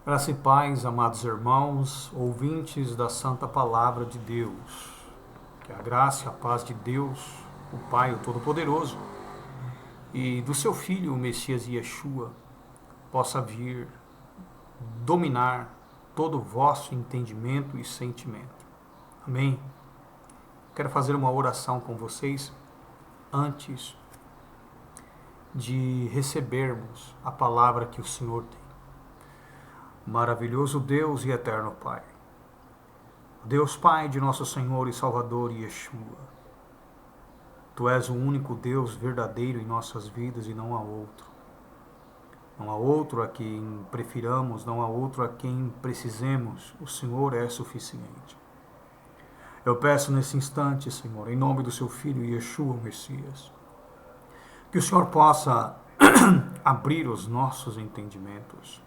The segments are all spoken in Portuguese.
Graça e paz, amados irmãos, ouvintes da Santa Palavra de Deus. Que a graça e a paz de Deus, o Pai, o Todo-Poderoso, e do seu Filho, o Messias Yeshua, possa vir dominar todo o vosso entendimento e sentimento. Amém? Quero fazer uma oração com vocês antes de recebermos a palavra que o Senhor tem. Maravilhoso Deus e eterno Pai, Deus Pai de nosso Senhor e Salvador Yeshua, Tu és o único Deus verdadeiro em nossas vidas e não há outro. Não há outro a quem prefiramos, não há outro a quem precisemos. O Senhor é suficiente. Eu peço nesse instante, Senhor, em nome do Seu Filho Yeshua, o Messias, que o Senhor possa abrir os nossos entendimentos,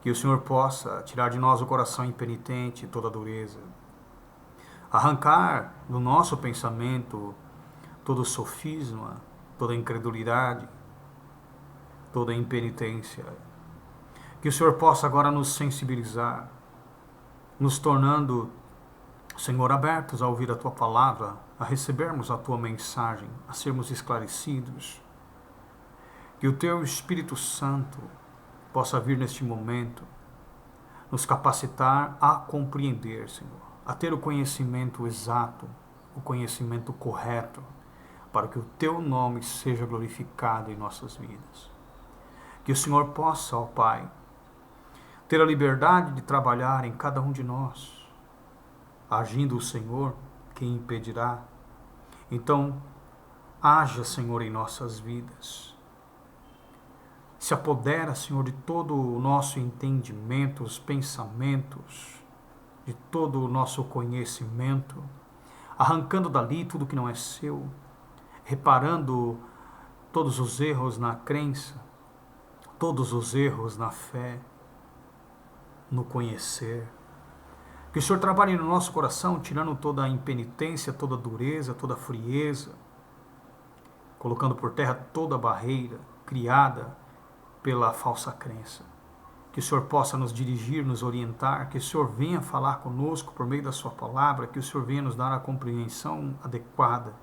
que o Senhor possa tirar de nós o coração impenitente, toda a dureza, arrancar do nosso pensamento todo o sofisma, toda a incredulidade, toda a impenitência. Que o Senhor possa agora nos sensibilizar, nos tornando, Senhor, abertos a ouvir a Tua palavra, a recebermos a Tua mensagem, a sermos esclarecidos. Que o Teu Espírito Santo possa vir neste momento, nos capacitar a compreender, Senhor, a ter o conhecimento exato, o conhecimento correto, para que o Teu nome seja glorificado em nossas vidas. Que o Senhor possa, ó Pai, ter a liberdade de trabalhar em cada um de nós. Agindo o Senhor, quem impedirá? Então, haja, Senhor, em nossas vidas. Se apodera, Senhor, de todo o nosso entendimento, os pensamentos, de todo o nosso conhecimento, arrancando dali tudo que não é seu, reparando todos os erros na crença, todos os erros na fé, no conhecer. Que o Senhor trabalhe no nosso coração, tirando toda a impenitência, toda a dureza, toda a frieza, colocando por terra toda a barreira criada pela falsa crença. Que o Senhor possa nos dirigir, nos orientar, que o Senhor venha falar conosco por meio da sua palavra, que o Senhor venha nos dar a compreensão adequada,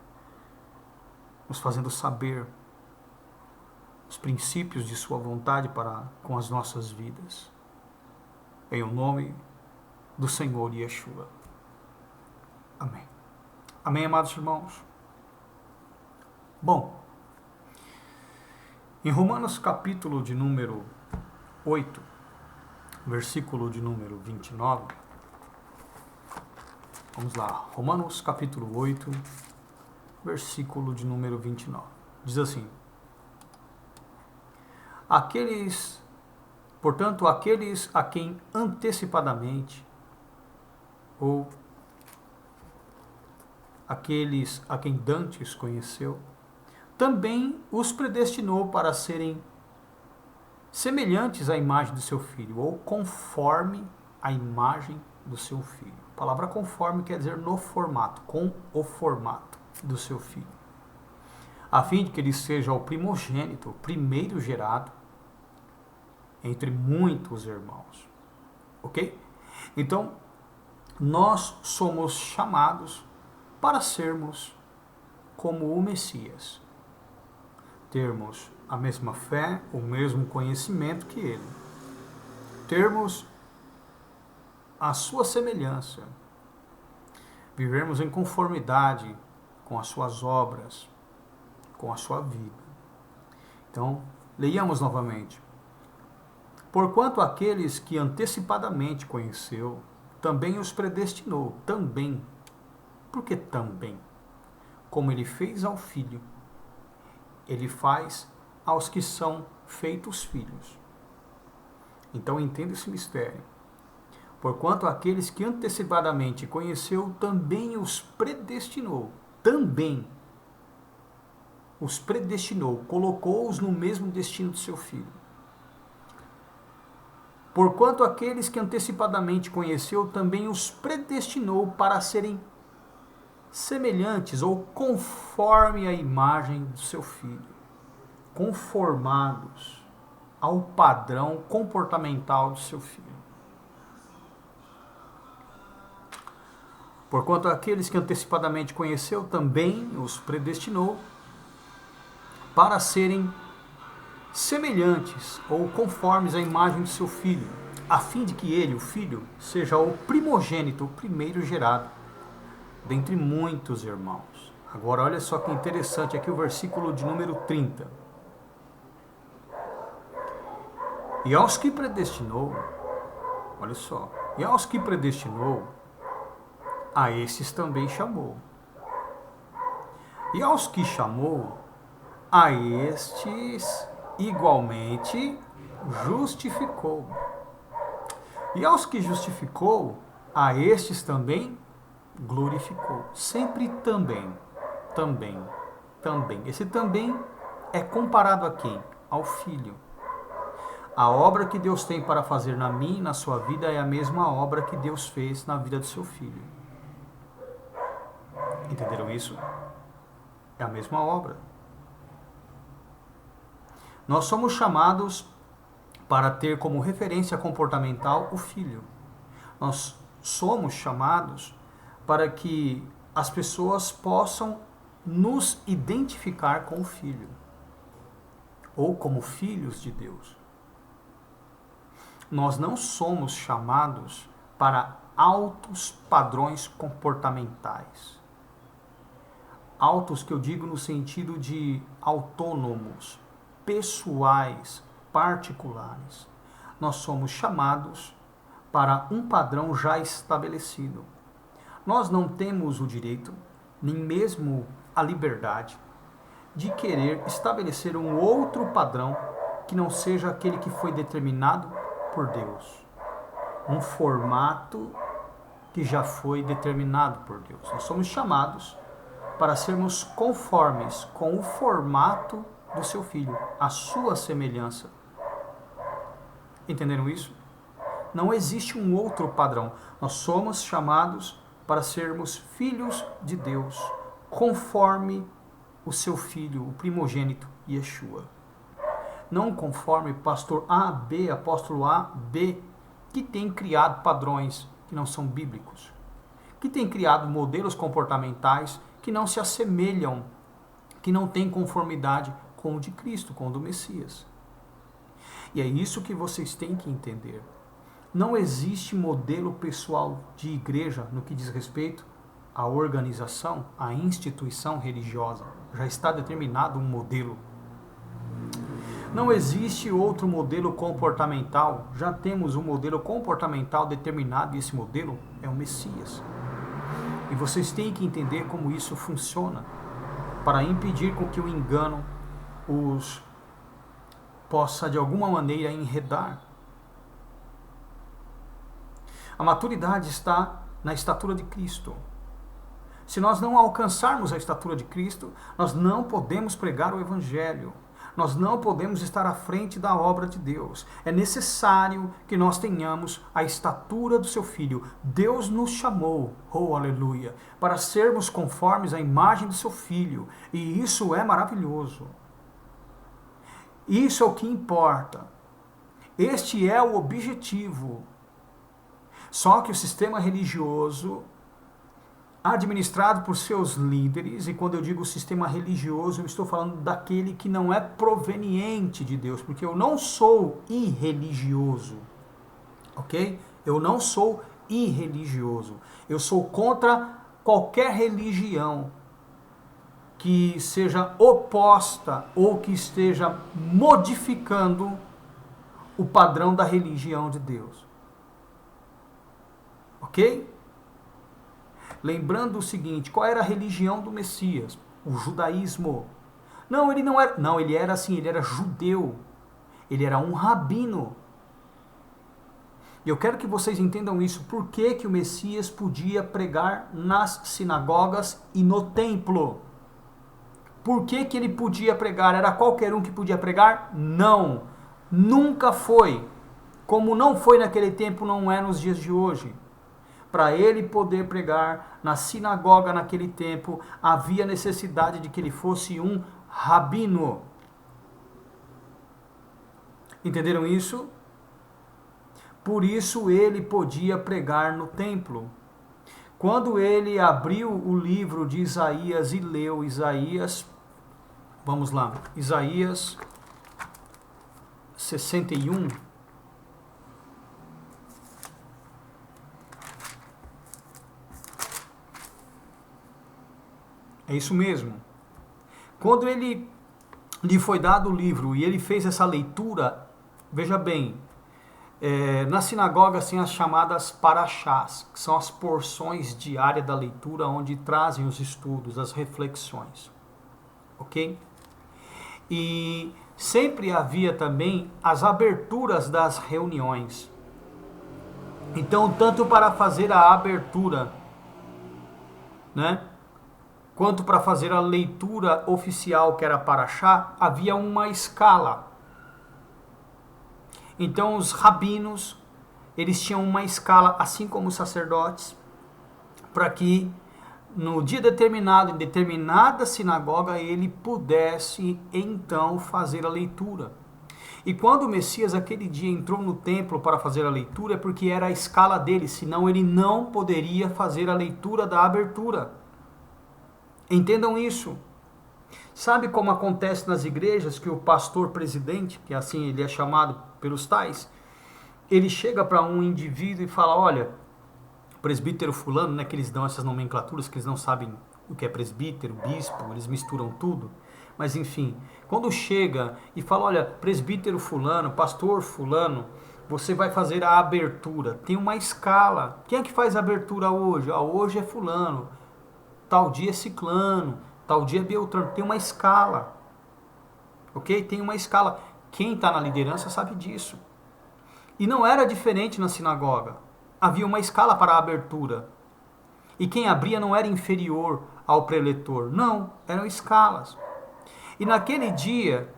nos fazendo saber os princípios de sua vontade para com as nossas vidas. Em o nome do Senhor Yeshua. Amém. Amém, amados irmãos? Bom, em Romanos capítulo de número 8, versículo de número 29, vamos lá, Romanos capítulo 8, versículo de número 29, diz assim: Portanto, aqueles a quem antecipadamente, ou aqueles a quem dantes conheceu, também os predestinou para serem semelhantes à imagem do seu Filho, ou conforme a imagem do seu Filho. A palavra conforme quer dizer no formato, com o formato do seu Filho, a fim de que ele seja o primogênito, o primeiro gerado entre muitos irmãos. Ok? Então, nós somos chamados para sermos como o Messias, termos a mesma fé, o mesmo conhecimento que ele, termos a sua semelhança, vivermos em conformidade com as suas obras, com a sua vida. Então, leiamos novamente. Porquanto aqueles que antecipadamente conheceu, também os predestinou, também. Por que também? Como ele fez ao Filho, ele faz aos que são feitos filhos. Então entenda esse mistério. Porquanto aqueles que antecipadamente conheceu, também os predestinou. Também os predestinou, colocou-os no mesmo destino do seu Filho. Porquanto aqueles que antecipadamente conheceu, também os predestinou para serem semelhantes ou conforme a imagem do seu Filho. Conformados ao padrão comportamental do seu filho. Porquanto aqueles que antecipadamente conheceu, também os predestinou para serem semelhantes ou conformes à imagem do seu filho, a fim de que ele, o filho, seja o primogênito, o primeiro gerado, dentre muitos irmãos. Agora olha só que interessante aqui o versículo de número 30. E aos que predestinou, olha só, e aos que predestinou, a estes também chamou. E aos que chamou, a estes igualmente justificou. E aos que justificou, a estes também glorificou. Sempre também. Esse também é comparado a quem? Ao Filho. A obra que Deus tem para fazer na minha e na sua vida é a mesma obra que Deus fez na vida do seu Filho. Entenderam isso? É a mesma obra. Nós somos chamados para ter como referência comportamental o Filho. Nós somos chamados para que as pessoas possam nos identificar com o Filho, ou como filhos de Deus. Nós não somos chamados para altos padrões comportamentais. Altos que eu digo no sentido de autônomos, pessoais, particulares. Nós somos chamados para um padrão já estabelecido. Nós não temos o direito, nem mesmo a liberdade, de querer estabelecer um outro padrão que não seja aquele que foi determinado por Deus. Um formato que já foi determinado por Deus. Nós somos chamados para sermos conformes com o formato do seu Filho, a sua semelhança. Entenderam isso? Não existe um outro padrão. Nós somos chamados para sermos filhos de Deus, conforme o seu Filho, o primogênito, Yeshua. Não conforme pastor A, B, apóstolo A, B, que tem criado padrões que não são bíblicos, que tem criado modelos comportamentais que não se assemelham, que não têm conformidade com o de Cristo, com o do Messias. E é isso que vocês têm que entender. Não existe modelo pessoal de igreja no que diz respeito à organização, à instituição religiosa. Já está determinado um modelo. Não existe outro modelo comportamental. Já temos um modelo comportamental determinado e esse modelo é o Messias. E vocês têm que entender como isso funciona para impedir com que o engano os possa de alguma maneira enredar. A maturidade está na estatura de Cristo. Se nós não alcançarmos a estatura de Cristo, nós não podemos pregar o Evangelho. Nós não podemos estar à frente da obra de Deus. É necessário que nós tenhamos a estatura do seu Filho. Deus nos chamou, oh aleluia, para sermos conformes à imagem do seu Filho. E isso é maravilhoso. Isso é o que importa. Este é o objetivo. Só que o sistema religioso, administrado por seus líderes, e quando eu digo sistema religioso, eu estou falando daquele que não é proveniente de Deus, porque eu não sou irreligioso, ok? Eu não sou irreligioso. Eu sou contra qualquer religião que seja oposta ou que esteja modificando o padrão da religião de Deus. Ok? Lembrando o seguinte, qual era a religião do Messias? O judaísmo. Não, ele não era. Não, ele era assim, ele era judeu. Ele era um rabino. E eu quero que vocês entendam isso. Por que que o Messias podia pregar nas sinagogas e no templo? Por que que ele podia pregar? Era qualquer um que podia pregar? Não. Nunca foi. Como não foi naquele tempo, não é nos dias de hoje. Para ele poder pregar na sinagoga naquele tempo, havia necessidade de que ele fosse um rabino. Entenderam isso? Por isso ele podia pregar no templo. Quando ele abriu o livro de Isaías e leu Isaías, vamos lá, Isaías 61. É isso mesmo. Quando lhe foi dado o livro e ele fez essa leitura, veja bem, na sinagoga assim as chamadas paraxás, que são as porções diárias da leitura onde trazem os estudos, as reflexões, ok? E sempre havia também as aberturas das reuniões. Então, tanto para fazer a abertura, né, quanto para fazer a leitura oficial, que era paraxá, havia uma escala. Então os rabinos, eles tinham uma escala, assim como os sacerdotes, para que no dia determinado, em determinada sinagoga, ele pudesse então fazer a leitura. E quando o Messias aquele dia entrou no templo para fazer a leitura, é porque era a escala dele, senão ele não poderia fazer a leitura da abertura. Entendam isso. Sabe como acontece nas igrejas que o pastor presidente, que assim ele é chamado pelos tais, ele chega para um indivíduo e fala, olha, presbítero fulano, né, que eles dão essas nomenclaturas, que eles não sabem o que é presbítero, bispo, eles misturam tudo, mas enfim, quando chega e fala, olha, presbítero fulano, pastor fulano, você vai fazer a abertura, tem uma escala, quem é que faz a abertura hoje? Hoje é fulano, tal dia é ciclano, tal dia é beltrano, tem uma escala, ok? Tem uma escala. Quem está na liderança sabe disso. E não era diferente na sinagoga. Havia uma escala para a abertura. E quem abria não era inferior ao preletor. Não, eram escalas. E naquele dia,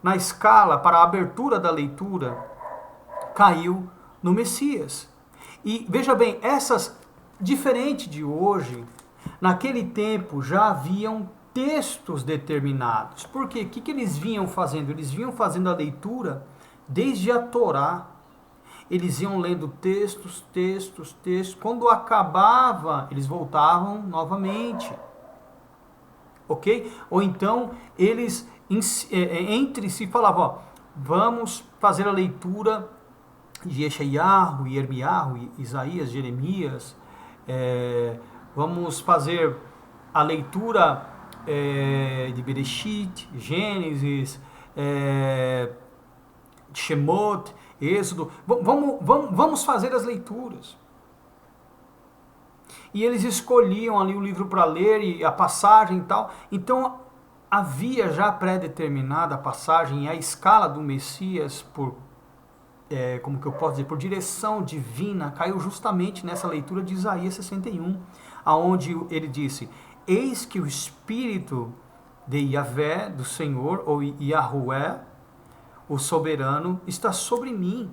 na escala para a abertura da leitura, caiu no Messias. E veja bem, diferente de hoje, naquele tempo já haviam textos determinados. Por quê? O que eles vinham fazendo? Eles vinham fazendo a leitura desde a Torá. Eles iam lendo textos. Quando acabava, eles voltavam novamente. Ok? Ou então, eles entre si falavam, ó, vamos fazer a leitura de Yeshayahu, Yermiahu, Isaías, Jeremias, vamos fazer a leitura de Bereshit, Gênesis, Shemot, Êxodo. Vamos fazer as leituras. E eles escolhiam ali o livro para ler e a passagem e tal. Então havia já pré-determinada a passagem e a escala do Messias como que eu posso dizer, por direção divina, caiu justamente nessa leitura de Isaías 61, aonde ele disse, eis que o Espírito de Yahvé, do Senhor, ou Yahué, o soberano, está sobre mim,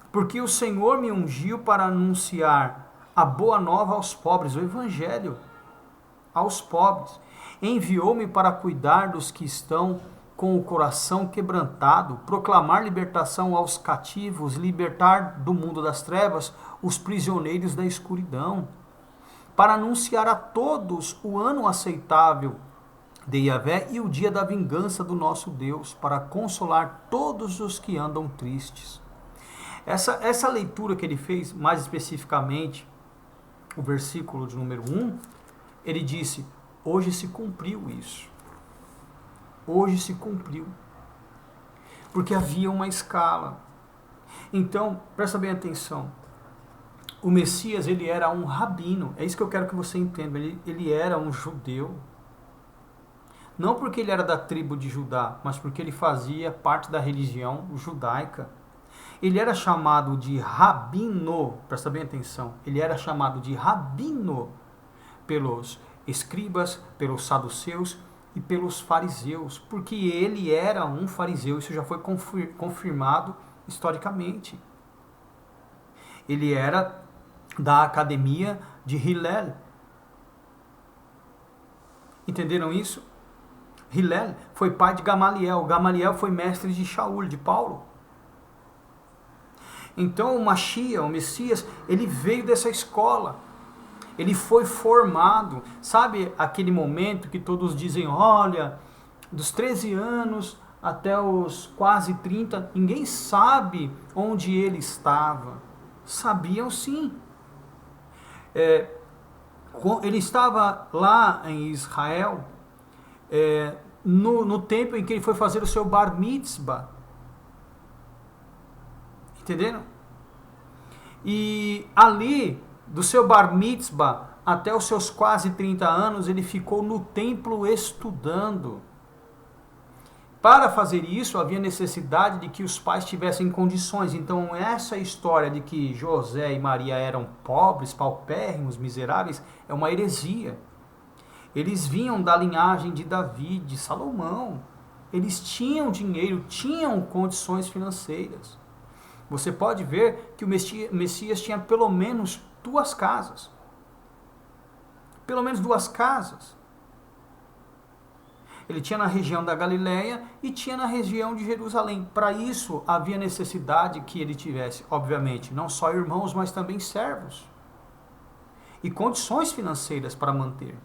porque o Senhor me ungiu para anunciar a boa nova aos pobres, o evangelho aos pobres. Enviou-me para cuidar dos que estão com o coração quebrantado, proclamar libertação aos cativos, libertar do mundo das trevas os prisioneiros da escuridão, para anunciar a todos o ano aceitável de Yahvé e o dia da vingança do nosso Deus, para consolar todos os que andam tristes. Essa leitura que ele fez, mais especificamente, o versículo de número 1, ele disse, hoje se cumpriu isso. Hoje se cumpriu. Porque havia uma escala. Então, presta bem atenção. O Messias, ele era um rabino. É isso que eu quero que você entenda. Ele era um judeu. Não porque ele era da tribo de Judá, mas porque ele fazia parte da religião judaica. Ele era chamado de rabino. Presta bem atenção. Ele era chamado de rabino pelos escribas, pelos saduceus e pelos fariseus, porque ele era um fariseu, isso já foi confirmado historicamente. Ele era da academia de Hillel. Entenderam isso? Hillel foi pai de Gamaliel. Gamaliel foi mestre de Shaul, de Paulo. Então o Mashiach, o Messias, ele veio dessa escola. Ele foi formado. Sabe aquele momento que todos dizem, olha, dos 13 anos até os quase 30, ninguém sabe onde ele estava. Sabiam sim. Ele estava lá em Israel, no tempo em que ele foi fazer o seu bar mitzvah. Entenderam? E ali, do seu bar mitzvah até os seus quase 30 anos, ele ficou no templo estudando. Para fazer isso, havia necessidade de que os pais tivessem condições. Então, essa história de que José e Maria eram pobres, paupérrimos, miseráveis, é uma heresia. Eles vinham da linhagem de Davi, de Salomão. Eles tinham dinheiro, tinham condições financeiras. Você pode ver que o Messias tinha pelo menos 2 casas. Pelo menos 2 casas. Ele tinha na região da Galileia e tinha na região de Jerusalém. Para isso, havia necessidade que ele tivesse, obviamente, não só irmãos, mas também servos. E condições financeiras para manter.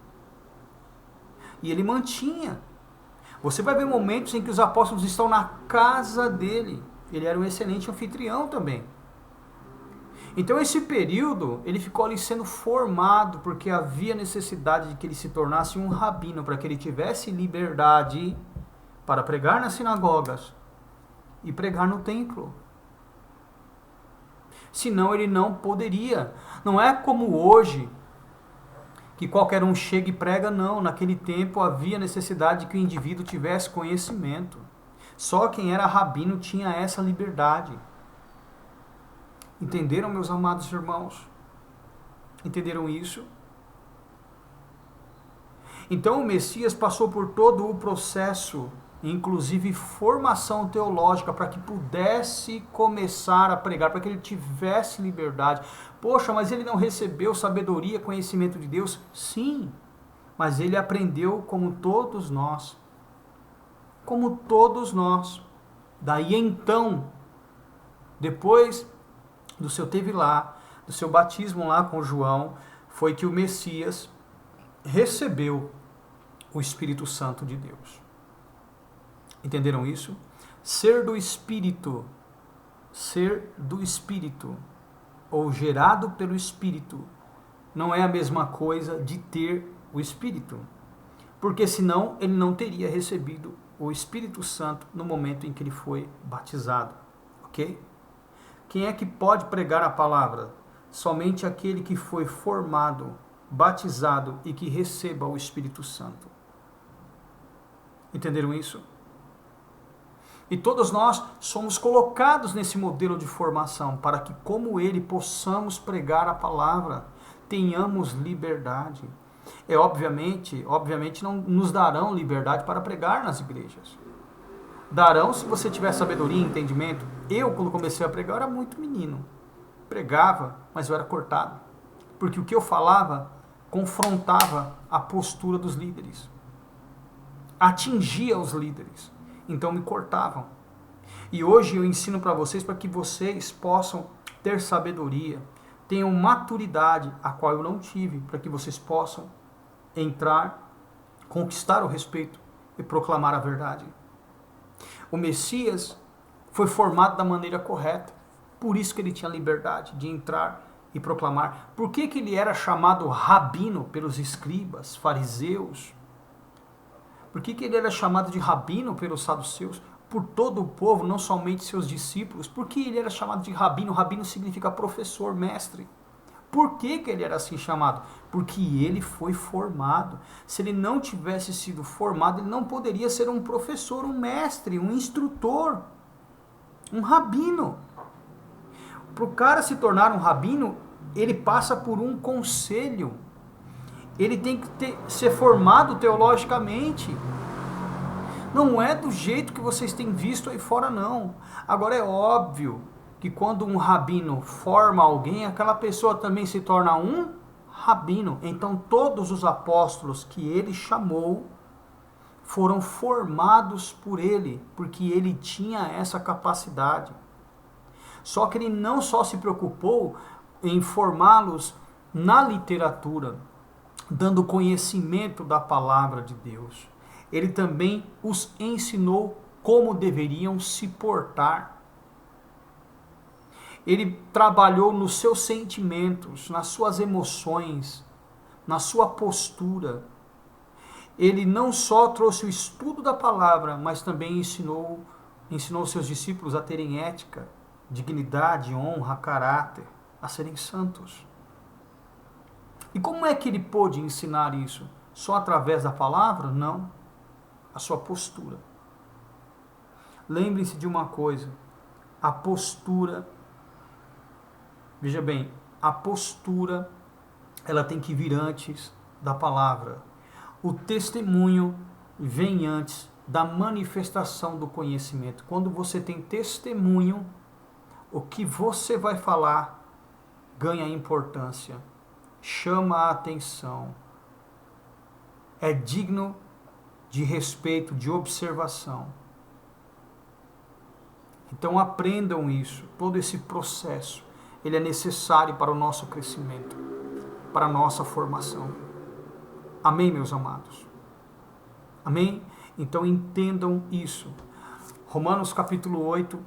E ele mantinha. Você vai ver momentos em que os apóstolos estão na casa dele. Ele era um excelente anfitrião também. Então esse período, ele ficou ali sendo formado, porque havia necessidade de que ele se tornasse um rabino, para que ele tivesse liberdade para pregar nas sinagogas e pregar no templo. Senão ele não poderia. Não é como hoje, que qualquer um chega e prega, não. Naquele tempo havia necessidade de que o indivíduo tivesse conhecimento. Só quem era rabino tinha essa liberdade. Entenderam, meus amados irmãos? Entenderam isso? Então o Messias passou por todo o processo, inclusive formação teológica, para que pudesse começar a pregar, para que ele tivesse liberdade. Poxa, mas ele não recebeu sabedoria, conhecimento de Deus? Sim, mas ele aprendeu como todos nós. Como todos nós. Daí então, depois do seu batismo lá com João, foi que o Messias recebeu o Espírito Santo de Deus. Entenderam isso? Ser do Espírito, ou gerado pelo Espírito, não é a mesma coisa de ter o Espírito, porque senão ele não teria recebido o Espírito Santo no momento em que ele foi batizado, ok? Quem é que pode pregar a palavra? Somente aquele que foi formado, batizado e que receba o Espírito Santo. Entenderam isso? E todos nós somos colocados nesse modelo de formação para que, como ele, possamos pregar a palavra, tenhamos liberdade. Obviamente não nos darão liberdade para pregar nas igrejas. Darão se você tiver sabedoria e entendimento. Eu, quando comecei a pregar, eu era muito menino. Pregava, mas eu era cortado. Porque o que eu falava confrontava a postura dos líderes. Atingia os líderes. Então me cortavam. E hoje eu ensino para vocês, para que vocês possam ter sabedoria, tenham maturidade, a qual eu não tive, para que vocês possam entrar, conquistar o respeito e proclamar a verdade. O Messias foi formado da maneira correta, por isso que ele tinha liberdade de entrar e proclamar. Por que ele era chamado rabino pelos escribas, fariseus? Por que ele era chamado de rabino pelos saduceus? Por todo o povo, não somente seus discípulos. Por que ele era chamado de rabino? Rabino significa professor, mestre. Por que ele era assim chamado? Porque ele foi formado. Se ele não tivesse sido formado, ele não poderia ser um professor, um mestre, um instrutor, um rabino. Para o cara se tornar um rabino, ele passa por um conselho. Ele tem que ser formado teologicamente. Não é do jeito que vocês têm visto aí fora, não. Agora é óbvio que quando um rabino forma alguém, aquela pessoa também se torna um rabino. Então todos os apóstolos que ele chamou foram formados por ele, porque ele tinha essa capacidade. Só que ele não só se preocupou em formá-los na literatura, dando conhecimento da palavra de Deus. Ele também os ensinou como deveriam se portar. Ele trabalhou nos seus sentimentos, nas suas emoções, na sua postura. Ele não só trouxe o estudo da palavra, mas também ensinou seus discípulos a terem ética, dignidade, honra, caráter, a serem santos. E como é que ele pôde ensinar isso? Só através da palavra? Não. A sua postura. Lembre-se de uma coisa, a postura, veja bem, a postura, ela tem que vir antes da palavra. O testemunho vem antes da manifestação do conhecimento. Quando você tem testemunho, o que você vai falar ganha importância, chama a atenção, é digno de respeito, de observação. Então aprendam isso, todo esse processo, ele é necessário para o nosso crescimento, para a nossa formação. Amém, meus amados? Amém? Então entendam isso. Romanos capítulo 8,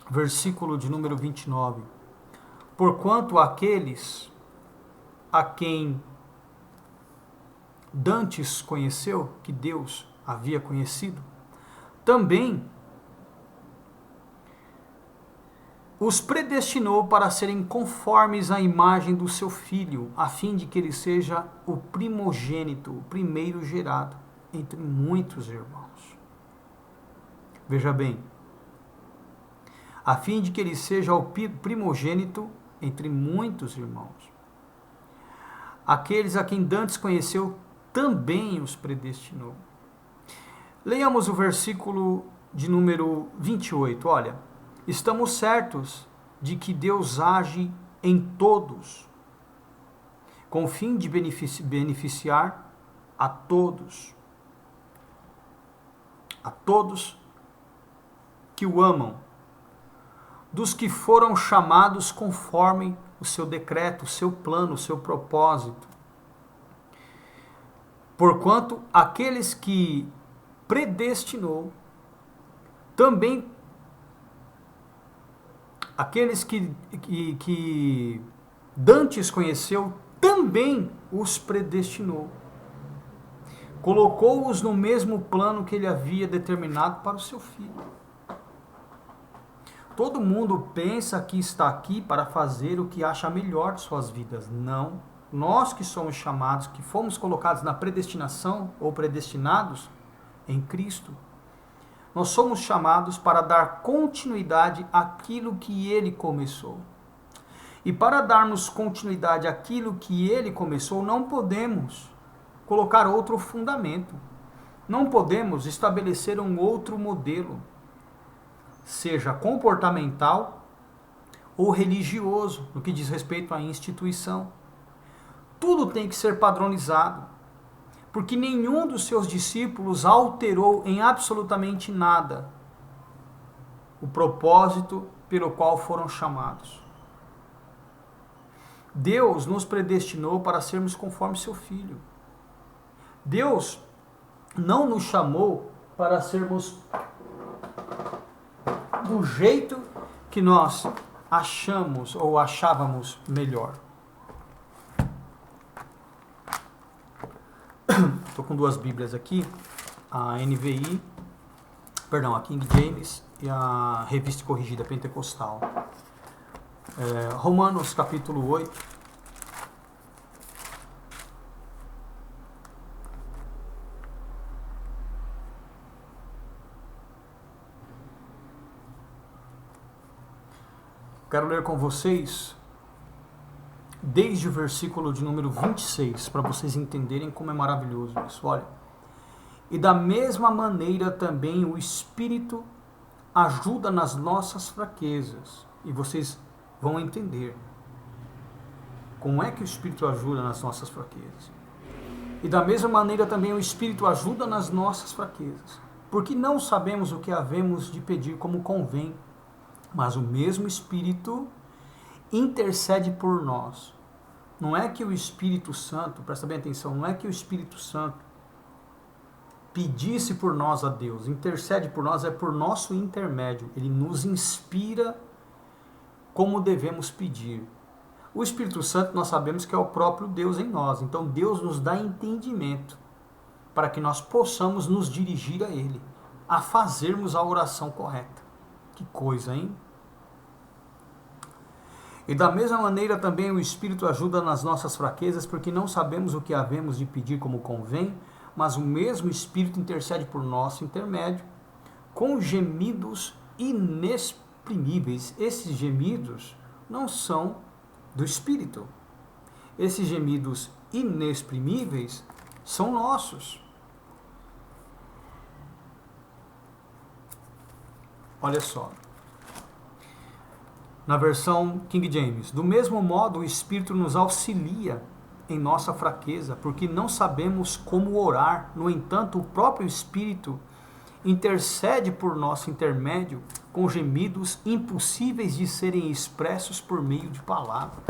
versículo de número 29. Porquanto aqueles a quem dantes conheceu, que Deus havia conhecido, também os predestinou para serem conformes à imagem do seu Filho, a fim de que ele seja o primogênito, o primeiro gerado entre muitos irmãos. Veja bem, a fim de que ele seja o primogênito entre muitos irmãos. Aqueles a quem dantes conheceu, também os predestinou. Leiamos o versículo de número 28, olha. Estamos certos de que Deus age em todos, com o fim de beneficiar a todos que o amam, dos que foram chamados conforme o seu decreto, o seu plano, o seu propósito. Porquanto aqueles que predestinou, também aqueles que dantes conheceu, também os predestinou. Colocou-os no mesmo plano que ele havia determinado para o seu filho. Todo mundo pensa que está aqui para fazer o que acha melhor de suas vidas. Não. Nós que somos chamados, que fomos colocados na predestinação ou predestinados em Cristo, nós somos chamados para dar continuidade àquilo que Ele começou. E para darmos continuidade àquilo que Ele começou, não podemos colocar outro fundamento. Não podemos estabelecer um outro modelo, seja comportamental ou religioso, no que diz respeito à instituição. Tudo tem que ser padronizado, porque nenhum dos seus discípulos alterou em absolutamente nada o propósito pelo qual foram chamados. Deus nos predestinou para sermos conforme seu Filho. Deus não nos chamou para sermos do jeito que nós achamos ou achávamos melhor. Estou com duas Bíblias aqui, a King James e a Revista Corrigida Pentecostal. Romanos capítulo 8. Quero ler com vocês desde o versículo de número 26, para vocês entenderem como é maravilhoso isso. Olha, e da mesma maneira também o Espírito ajuda nas nossas fraquezas. E vocês vão entender como é que o Espírito ajuda nas nossas fraquezas. E da mesma maneira também o Espírito ajuda nas nossas fraquezas, porque não sabemos o que havemos de pedir como convém, mas o mesmo Espírito intercede por nós. Não é que o Espírito Santo, presta bem atenção, não é que o Espírito Santo pedisse por nós a Deus, intercede por nós, é por nosso intermédio. Ele nos inspira como devemos pedir. O Espírito Santo nós sabemos que é o próprio Deus em nós, então Deus nos dá entendimento para que nós possamos nos dirigir a Ele, a fazermos a oração correta. Que coisa, hein? E da mesma maneira também o Espírito ajuda nas nossas fraquezas, porque não sabemos o que havemos de pedir como convém, mas o mesmo Espírito intercede por nosso intermédio, com gemidos inexprimíveis. Esses gemidos não são do Espírito. Esses gemidos inexprimíveis são nossos. Olha só. Na versão King James, do mesmo modo o Espírito nos auxilia em nossa fraqueza, porque não sabemos como orar. No entanto, o próprio Espírito intercede por nosso intermédio com gemidos impossíveis de serem expressos por meio de palavras.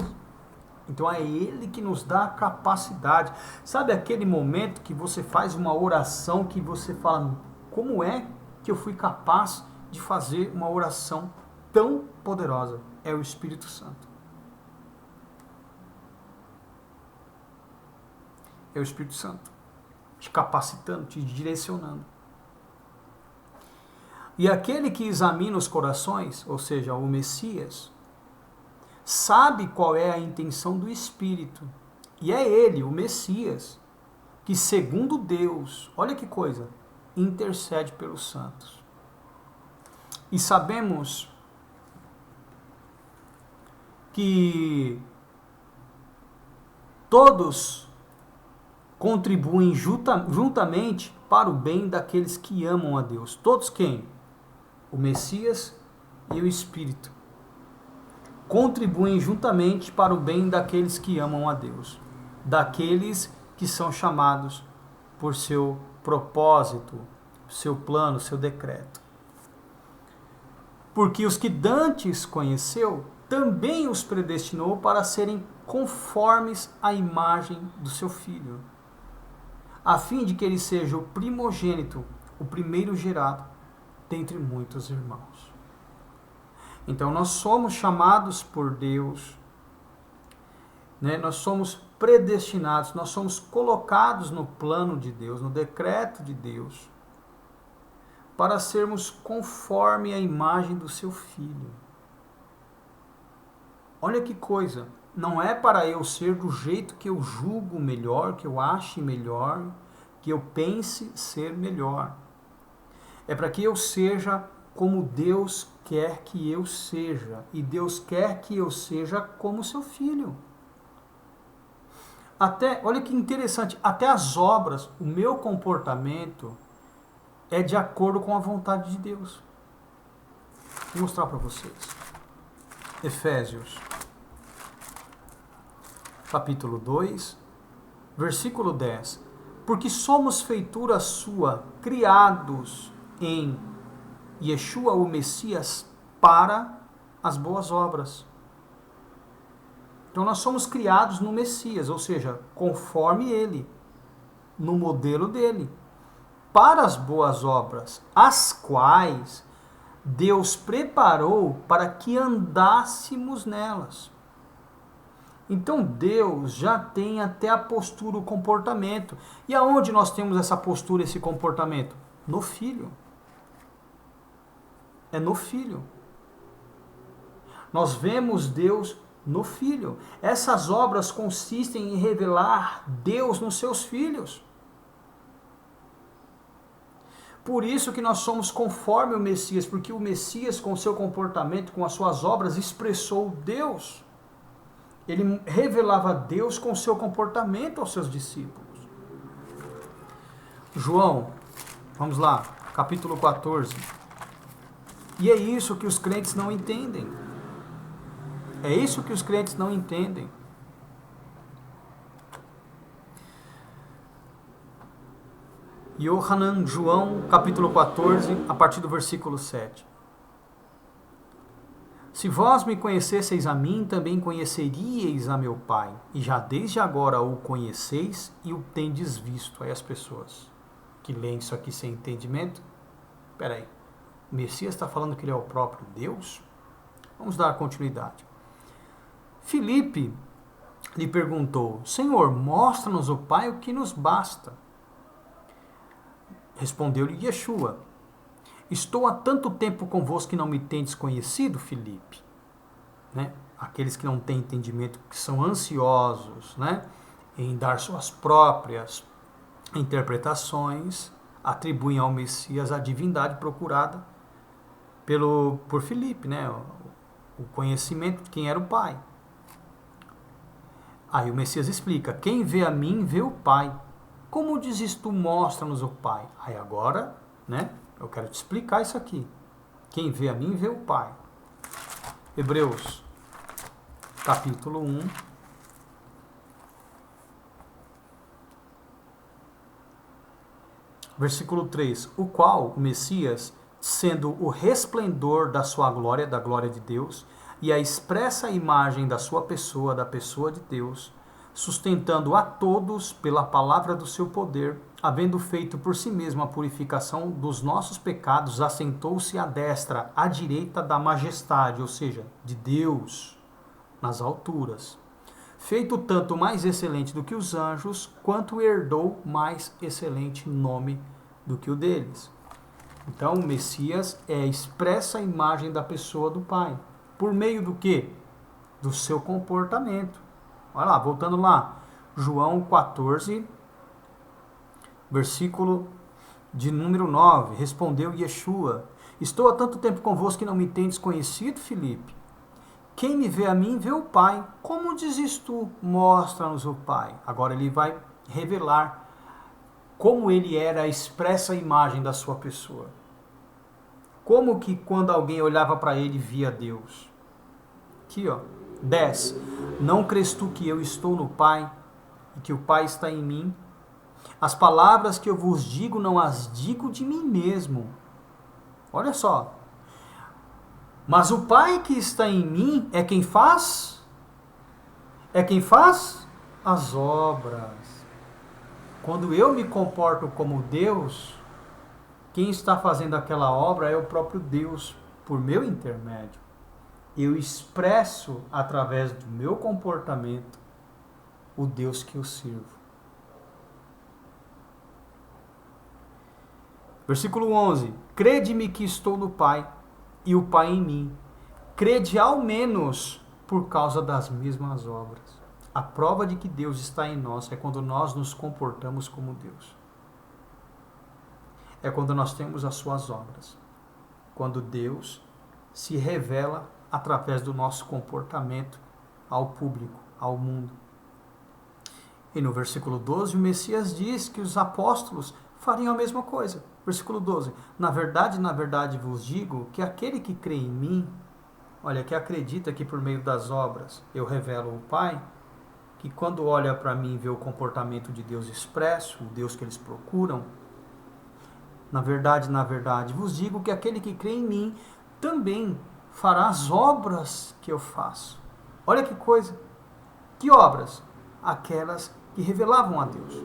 Então é Ele que nos dá a capacidade. Sabe aquele momento que você faz uma oração que você fala, como é que eu fui capaz de fazer uma oração tão poderosa? É o Espírito Santo. É o Espírito Santo te capacitando, te direcionando. E aquele que examina os corações, ou seja, o Messias, sabe qual é a intenção do Espírito. E é ele, o Messias, que segundo Deus, olha que coisa, intercede pelos santos. E sabemos que todos contribuem juntamente para o bem daqueles que amam a Deus. Todos quem? O Messias e o Espírito contribuem juntamente para o bem daqueles que amam a Deus, daqueles que são chamados por seu propósito, seu plano, seu decreto. Porque os que dantes conheceu, também os predestinou para serem conformes à imagem do seu Filho, a fim de que ele seja o primogênito, o primeiro gerado dentre muitos irmãos. Então nós somos chamados por Deus, né? Nós somos predestinados, nós somos colocados no plano de Deus, no decreto de Deus, para sermos conforme a imagem do seu Filho. Olha que coisa, não é para eu ser do jeito que eu julgo melhor, que eu ache melhor, que eu pense ser melhor. É para que eu seja como Deus quer que eu seja. E Deus quer que eu seja como seu Filho. Olha que interessante, até as obras, o meu comportamento é de acordo com a vontade de Deus. Vou mostrar para vocês. Efésios, capítulo 2, versículo 10. Porque somos feitura sua, criados em Yeshua, o Messias, para as boas obras. Então nós somos criados no Messias, ou seja, conforme ele, no modelo dele, para as boas obras, as quais Deus preparou para que andássemos nelas. Então Deus já tem até a postura, o comportamento. E aonde nós temos essa postura, esse comportamento? No Filho. É no Filho. Nós vemos Deus no Filho. Essas obras consistem em revelar Deus nos seus filhos. Por isso que nós somos conforme o Messias, porque o Messias, com o seu comportamento, com as suas obras, expressou Deus. Ele revelava Deus com o seu comportamento aos seus discípulos. João, vamos lá, capítulo 14. E é isso que os crentes não entendem. É isso que os crentes não entendem. Yohanan, João, capítulo 14, a partir do versículo 7. Se vós me conhecesseis a mim, também conheceríeis a meu Pai, e já desde agora o conheceis e o tendes visto. Aí as pessoas que leem isso aqui sem entendimento, peraí, o Messias está falando que ele é o próprio Deus? Vamos dar continuidade. Filipe lhe perguntou: Senhor, mostra-nos o Pai, o que nos basta. Respondeu-lhe Yeshua: Estou há tanto tempo convosco que não me tendes conhecido, Filipe. Né? Aqueles que não têm entendimento, que são ansiosos, né, em dar suas próprias interpretações, atribuem ao Messias a divindade procurada por Filipe, né, o conhecimento de quem era o Pai. Aí o Messias explica: quem vê a mim, vê o Pai. Como dizes tu, mostra-nos o Pai? Aí agora, né, eu quero te explicar isso aqui. Quem vê a mim, vê o Pai. Hebreus, capítulo 1. Versículo 3. O qual, o Messias, sendo o resplendor da sua glória, da glória de Deus, e a expressa imagem da sua pessoa, da pessoa de Deus, sustentando a todos pela palavra do seu poder, havendo feito por si mesmo a purificação dos nossos pecados, assentou-se à destra, à direita da majestade, ou seja, de Deus, nas alturas. Feito tanto mais excelente do que os anjos, quanto herdou mais excelente nome do que o deles. Então, o Messias é a expressa imagem da pessoa do Pai. Por meio do quê? Do seu comportamento. Olha lá, voltando lá. João 14, versículo de número 9. Respondeu Yeshua: Estou há tanto tempo convosco que não me tendes conhecido, Filipe? Quem me vê a mim, vê o Pai. Como dizes tu, mostra-nos o Pai. Agora ele vai revelar como ele era a expressa imagem da sua pessoa. Como que quando alguém olhava para ele, via Deus. Aqui, ó. 10. Não crês tu que eu estou no Pai e que o Pai está em mim? As palavras que eu vos digo, não as digo de mim mesmo. Olha só. Mas o Pai que está em mim é quem faz? É quem faz as obras. Quando eu me comporto como Deus, quem está fazendo aquela obra é o próprio Deus, por meu intermédio. Eu expresso, através do meu comportamento, o Deus que eu sirvo. Versículo 11. Crede-me que estou no Pai, e o Pai em mim. Crede ao menos por causa das mesmas obras. A prova de que Deus está em nós é quando nós nos comportamos como Deus. É quando nós temos as suas obras. Quando Deus se revela através do nosso comportamento ao público, ao mundo. E no versículo 12, o Messias diz que os apóstolos fariam a mesma coisa. Versículo 12. Na verdade vos digo que aquele que crê em mim, olha, que acredita que por meio das obras eu revelo o Pai, que quando olha para mim e vê o comportamento de Deus expresso, o Deus que eles procuram, na verdade vos digo que aquele que crê em mim também fará as obras que eu faço. Olha que coisa. Que obras? Aquelas que revelavam a Deus.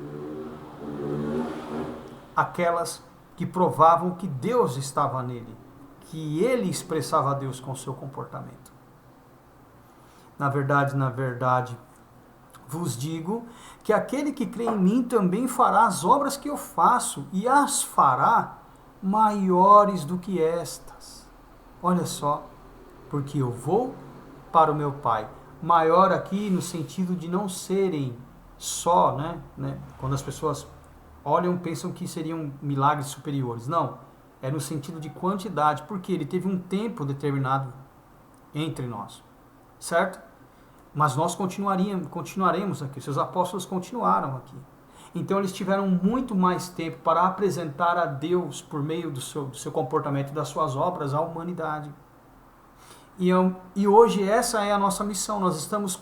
Aquelas que provavam que Deus estava nele, que ele expressava a Deus com o seu comportamento. Na verdade, vos digo que aquele que crê em mim também fará as obras que eu faço, e as fará maiores do que estas. Olha só, porque eu vou para o meu Pai. Maior aqui no sentido de não serem só, né? Quando as pessoas olham, pensam que seriam milagres superiores. Não, é no sentido de quantidade, porque ele teve um tempo determinado entre nós, certo? Mas nós continuaremos aqui, seus apóstolos continuaram aqui. Então eles tiveram muito mais tempo para apresentar a Deus, por meio do seu comportamento e das suas obras, à humanidade. E hoje essa é a nossa missão. Nós estamos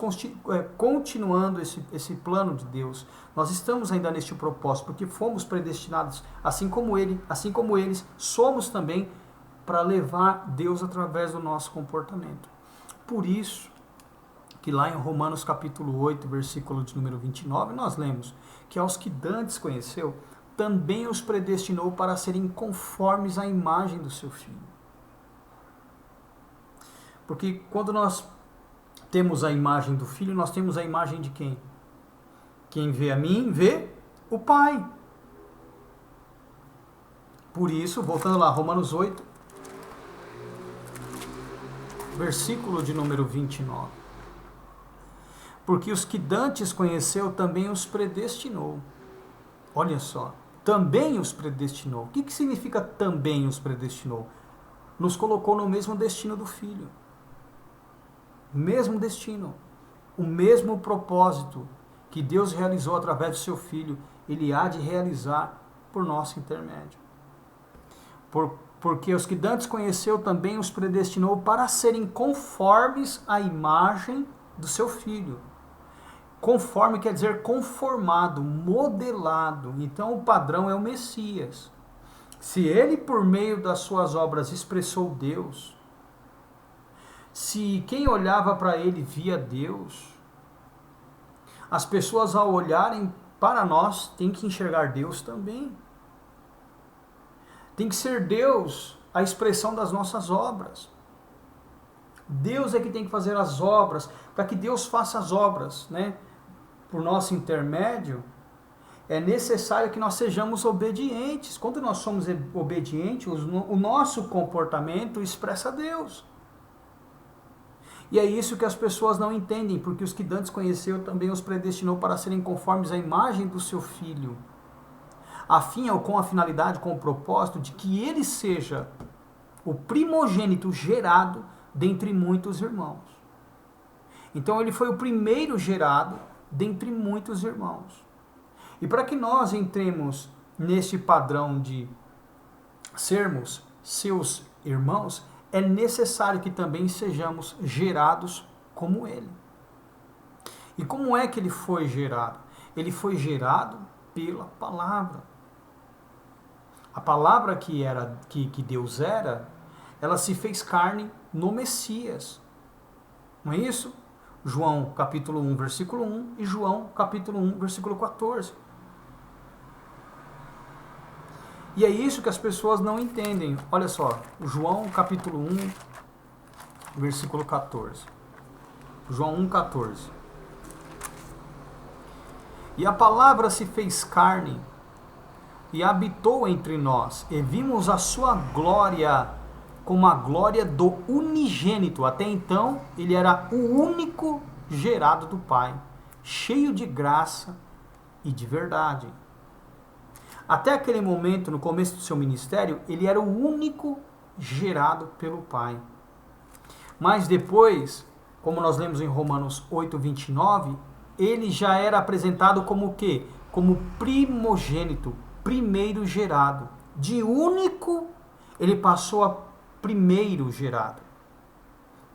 continuando esse plano de Deus. Nós estamos ainda neste propósito, porque fomos predestinados, assim como eles, somos também para levar Deus através do nosso comportamento. Por isso que lá em Romanos capítulo 8, versículo de número 29, nós lemos que aos que dantes conheceu, também os predestinou para serem conformes à imagem do seu Filho. Porque quando nós temos a imagem do Filho, nós temos a imagem de quem? Quem vê a mim, vê o Pai. Por isso, voltando lá, Romanos 8, versículo de número 29. Porque os que dantes conheceu, também os predestinou. Olha só, também os predestinou. O que significa também os predestinou? Nos colocou no mesmo destino do Filho. Mesmo destino. O mesmo propósito que Deus realizou através do seu Filho, Ele há de realizar por nosso intermédio. Porque os que dantes conheceu, também os predestinou para serem conformes à imagem do seu Filho. Conforme quer dizer conformado, modelado. Então o padrão é o Messias. Se ele, por meio das suas obras, expressou Deus, se quem olhava para ele via Deus, as pessoas ao olharem para nós têm que enxergar Deus também. Tem que ser Deus a expressão das nossas obras. Deus é que tem que fazer as obras. Para que Deus faça as obras, né, por nosso intermédio, é necessário que nós sejamos obedientes. Quando nós somos obedientes, o nosso comportamento expressa Deus. E é isso que as pessoas não entendem, porque os que dantes conheceu também os predestinou para serem conformes à imagem do seu Filho, a fim ou com a finalidade, com o propósito de que ele seja o primogênito gerado dentre muitos irmãos. Então ele foi o primeiro gerado dentre muitos irmãos. E para que nós entremos neste padrão de sermos seus irmãos, é necessário que também sejamos gerados como ele. E como é que ele foi gerado? Ele foi gerado pela palavra. A palavra que Deus era, ela se fez carne no Messias. Não é isso? João capítulo 1, versículo 1 e João capítulo 1, versículo 14. E é isso que as pessoas não entendem. Olha só, João capítulo 1, versículo 14. João 1, 14. E a palavra se fez carne e habitou entre nós, e vimos a sua glória como a glória do unigênito. Até então, ele era o único gerado do Pai, cheio de graça e de verdade. Até aquele momento, no começo do seu ministério, ele era o único gerado pelo Pai. Mas depois, como nós lemos em Romanos 8, 29, ele já era apresentado como o quê? Como primogênito, primeiro gerado. De único, ele passou a primeiro gerado.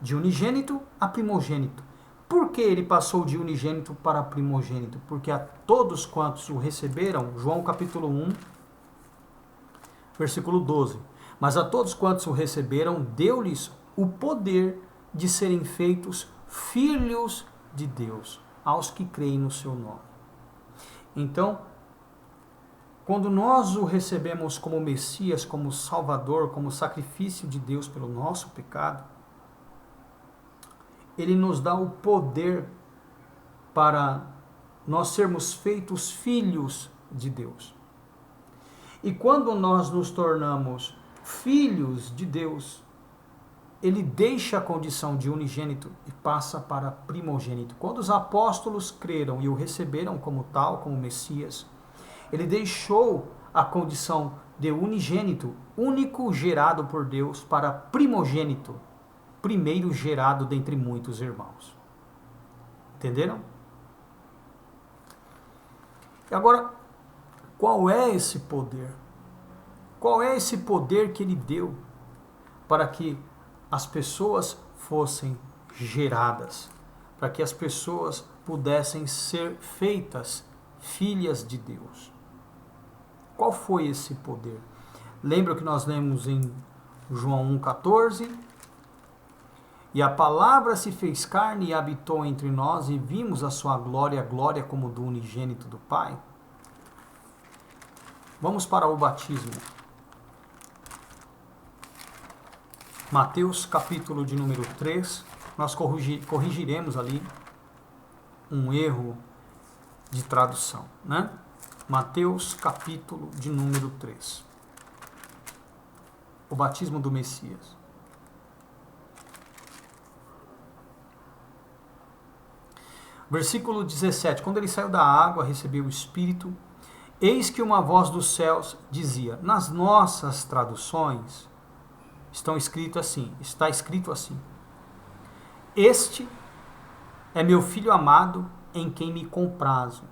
De unigênito a primogênito. Por que ele passou de unigênito para primogênito? Porque a todos quantos o receberam, João capítulo 1, versículo 12. Mas a todos quantos o receberam, deu-lhes o poder de serem feitos filhos de Deus, aos que creem no seu nome. Então, quando nós o recebemos como Messias, como Salvador, como sacrifício de Deus pelo nosso pecado, ele nos dá o poder para nós sermos feitos filhos de Deus. E quando nós nos tornamos filhos de Deus, ele deixa a condição de unigênito e passa para primogênito. Quando os apóstolos creram e o receberam como tal, como Messias, ele deixou a condição de unigênito, único gerado por Deus, para primogênito, primeiro gerado dentre muitos irmãos. Entenderam? E agora, qual é esse poder? Qual é esse poder que ele deu para que as pessoas fossem geradas, para que as pessoas pudessem ser feitas filhas de Deus. Qual foi esse poder? Lembra que nós lemos em João 1,14? E a palavra se fez carne e habitou entre nós, e vimos a sua glória, a glória como do unigênito do Pai. Vamos para o batismo. Mateus capítulo de número 3. Nós corrigiremos ali um erro de tradução, né? Mateus capítulo de número 3. O batismo do Messias. Versículo 17. Quando ele saiu da água, recebeu o Espírito, eis que uma voz dos céus dizia, nas nossas traduções, está escrito assim, este é meu filho amado, em quem me comprazo.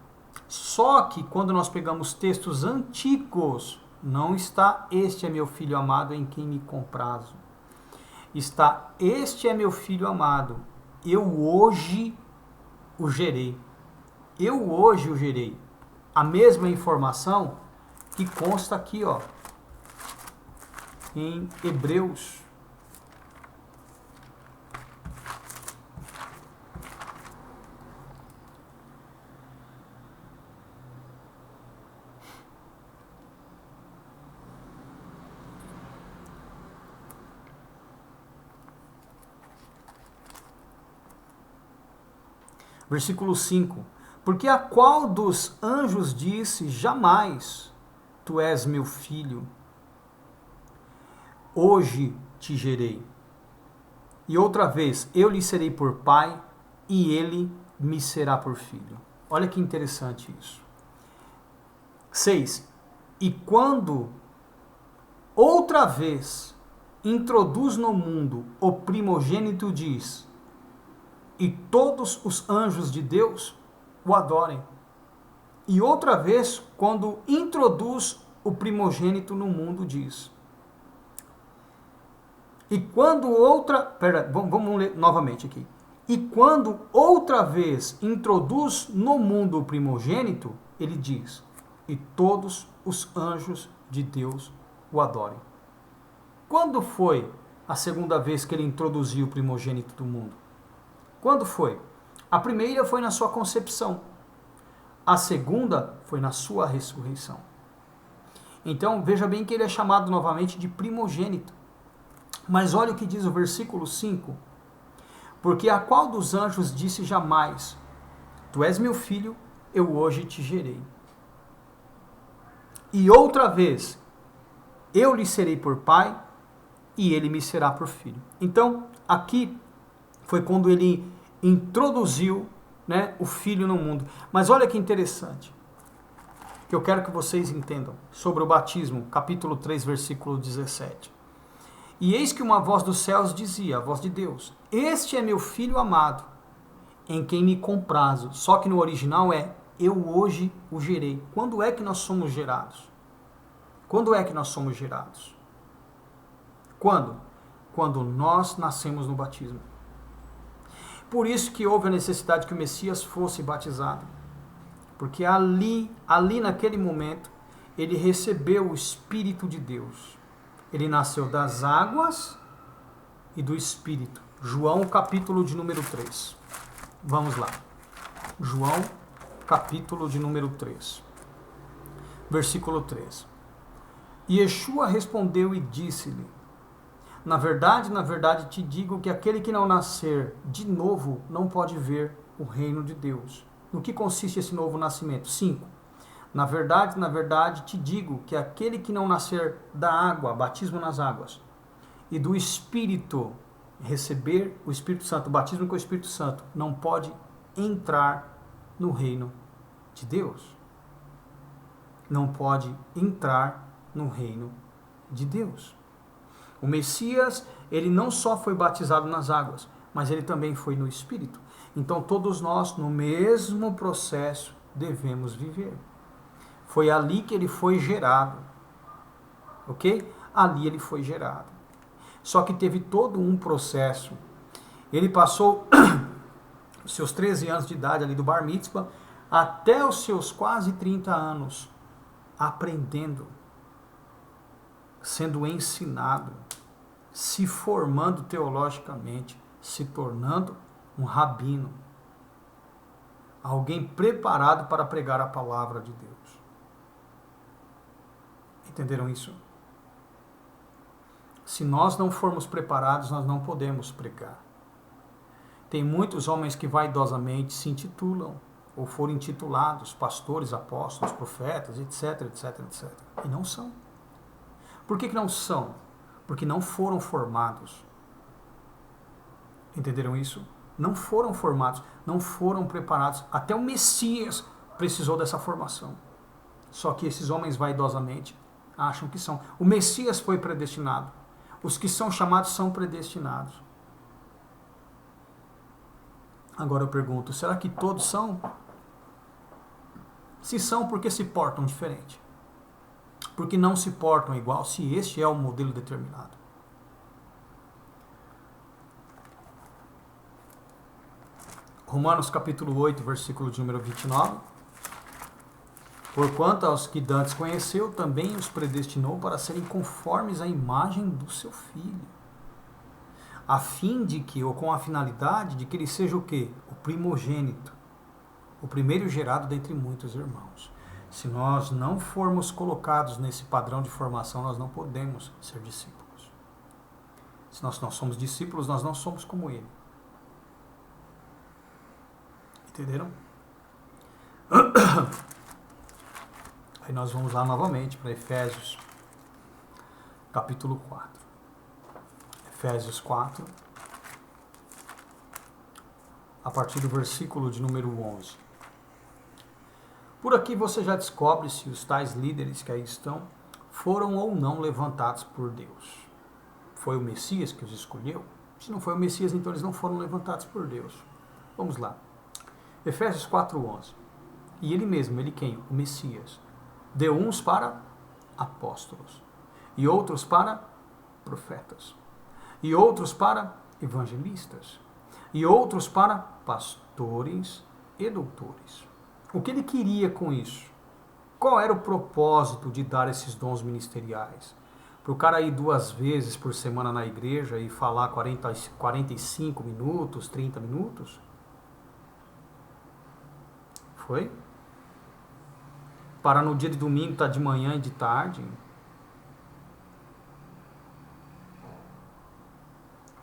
Só que quando nós pegamos textos antigos, não está este é meu filho amado, em quem me comprazo. Está este é meu filho amado, eu hoje o gerei. Eu hoje o gerei. A mesma informação que consta aqui, ó, em Hebreus. Versículo 5. Porque a qual dos anjos disse, jamais, tu és meu filho, hoje te gerei. E outra vez, eu lhe serei por pai, e ele me será por filho. Olha que interessante isso. 6. E quando outra vez introduz no mundo o primogênito, diz, e todos os anjos de Deus o adorem. E outra vez, quando introduz o primogênito no mundo, diz. E quando vamos ler novamente aqui. E quando outra vez introduz no mundo o primogênito, ele diz, e todos os anjos de Deus o adorem. Quando foi a segunda vez que ele introduziu o primogênito do mundo? Quando foi? A primeira foi na sua concepção. A segunda foi na sua ressurreição. Então, veja bem que ele é chamado novamente de primogênito. Mas olha o que diz o versículo 5. Porque a qual dos anjos disse jamais, tu és meu filho, eu hoje te gerei. E outra vez, eu lhe serei por pai, e ele me será por filho. Então, aqui foi quando ele introduziu, né, o filho no mundo. Mas olha que interessante, que eu quero que vocês entendam sobre o batismo, capítulo 3, versículo 17. E eis que uma voz dos céus dizia, a voz de Deus, este é meu filho amado, em quem me comprazo. Só que no original é, eu hoje o gerei. Quando é que nós somos gerados? Quando é que nós somos gerados? Quando? Quando nós nascemos no batismo. Por isso que houve a necessidade que o Messias fosse batizado. Porque ali naquele momento, ele recebeu o Espírito de Deus. Ele nasceu das águas e do Espírito. João, capítulo de número 3. Vamos lá. João, capítulo de número 3. Versículo 3. E Yeshua respondeu e disse-lhe, na verdade te digo que aquele que não nascer de novo não pode ver o reino de Deus. No que consiste esse novo nascimento? 5. Na verdade te digo que aquele que não nascer da água, batismo nas águas, e do Espírito, receber o Espírito Santo, o batismo com o Espírito Santo, não pode entrar no reino de Deus. Não pode entrar no reino de Deus. O Messias, ele não só foi batizado nas águas, mas ele também foi no Espírito. Então todos nós, no mesmo processo, devemos viver. Foi ali que ele foi gerado. Ok? Ali ele foi gerado. Só que teve todo um processo Ele passou os seus 13 anos de idade ali do Bar Mitzvah até os seus quase 30 anos aprendendo, sendo ensinado, se formando teologicamente, se tornando um rabino, alguém preparado para pregar a palavra de Deus. Entenderam isso? Se nós não formos preparados, nós não podemos pregar. Tem muitos homens que vaidosamente se intitulam, ou foram intitulados pastores, apóstolos, profetas, etc, etc, etc. E não são. Por que não são? Porque não foram formados. Entenderam isso? Não foram formados, não foram preparados. Até o Messias precisou dessa formação. Só que esses homens vaidosamente acham que são. O Messias foi predestinado. Os que são chamados são predestinados. Agora eu pergunto, será que todos são? Se são, por que se portam diferente? Porque não se portam igual, se este é o modelo determinado. Romanos capítulo 8, versículo de número 29. Porquanto aos que dantes conheceu, também os predestinou para serem conformes à imagem do seu Filho, a fim de que, ou com a finalidade de que ele seja o quê? O primogênito, o primeiro gerado dentre muitos irmãos. Se nós não formos colocados nesse padrão de formação, nós não podemos ser discípulos. Se nós não somos discípulos, nós não somos como ele. Entenderam? Aí nós vamos lá novamente para Efésios, capítulo 4. Efésios 4, a partir do versículo de número 11. Por aqui você já descobre se os tais líderes que aí estão foram ou não levantados por Deus. Foi o Messias que os escolheu? Se não foi o Messias, então eles não foram levantados por Deus. Vamos lá. Efésios 4:11. E ele mesmo, ele quem? O Messias. Deu uns para apóstolos, e outros para profetas, e outros para evangelistas, e outros para pastores e doutores. O que ele queria com isso? Qual era o propósito de dar esses dons ministeriais? Para o cara ir 2 vezes por semana na igreja e falar 45 minutos, 30 minutos? Foi? Para no dia de domingo estar de manhã e de tarde?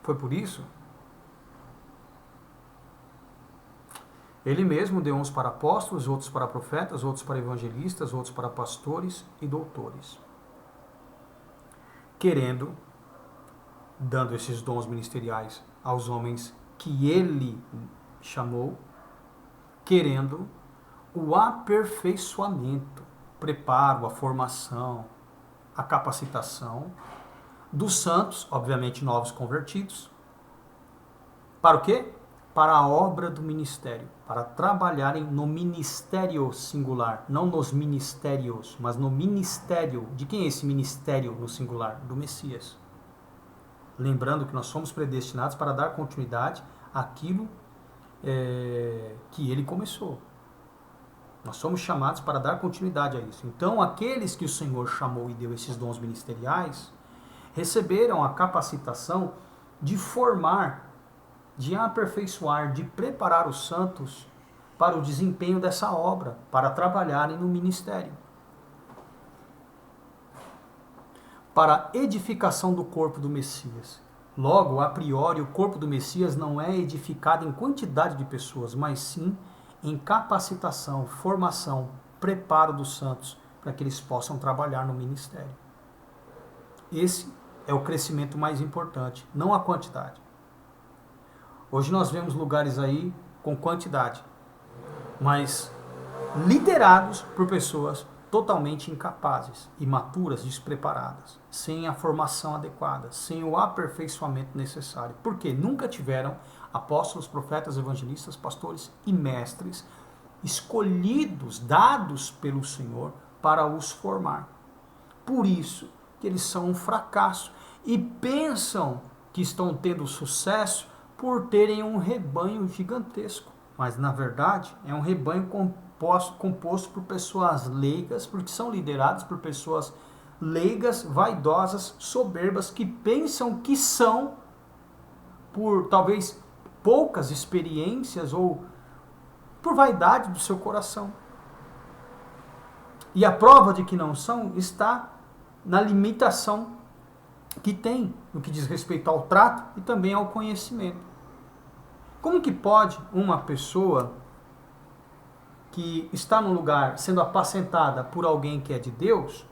Foi por isso? Ele mesmo deu uns para apóstolos, outros para profetas, outros para evangelistas, outros para pastores e doutores. Querendo, dando esses dons ministeriais aos homens que ele chamou, querendo o aperfeiçoamento, preparo, a formação, a capacitação dos santos, obviamente novos convertidos, para o quê? Para a obra do ministério, para trabalharem no ministério singular, não nos ministérios, mas no ministério. De quem é esse ministério no singular? Do Messias. Lembrando que nós somos predestinados para dar continuidade àquilo que ele começou. Nós somos chamados para dar continuidade a isso. Então, aqueles que o Senhor chamou e deu esses dons ministeriais, receberam a capacitação de formar, de aperfeiçoar, de preparar os santos para o desempenho dessa obra, para trabalharem no ministério. Para a edificação do corpo do Messias. Logo, a priori, o corpo do Messias não é edificado em quantidade de pessoas, mas sim em capacitação, formação, preparo dos santos para que eles possam trabalhar no ministério. Esse é o crescimento mais importante, não a quantidade. Hoje nós vemos lugares aí com quantidade, mas liderados por pessoas totalmente incapazes, imaturas, despreparadas, sem a formação adequada, sem o aperfeiçoamento necessário. Porque nunca tiveram apóstolos, profetas, evangelistas, pastores e mestres escolhidos, dados pelo Senhor para os formar. Por isso que eles são um fracasso e pensam que estão tendo sucesso por terem um rebanho gigantesco. Mas, na verdade, é um rebanho composto por pessoas leigas, porque são liderados por pessoas leigas, vaidosas, soberbas, que pensam que são, por talvez poucas experiências ou por vaidade do seu coração. E a prova de que não são está na limitação que tem no que diz respeito ao trato e também ao conhecimento. Como que pode uma pessoa que está num lugar sendo apacentada por alguém que é de Deus,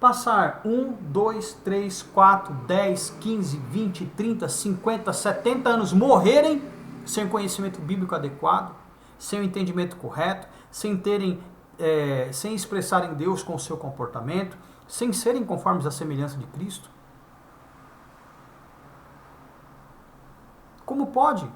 passar 1, 2, 3, 4, 10, 15, 20, 30, 50, 70 anos morrerem sem conhecimento bíblico adequado, sem o entendimento correto, sem expressarem Deus com o seu comportamento, sem serem conformes à semelhança de Cristo? Como pode?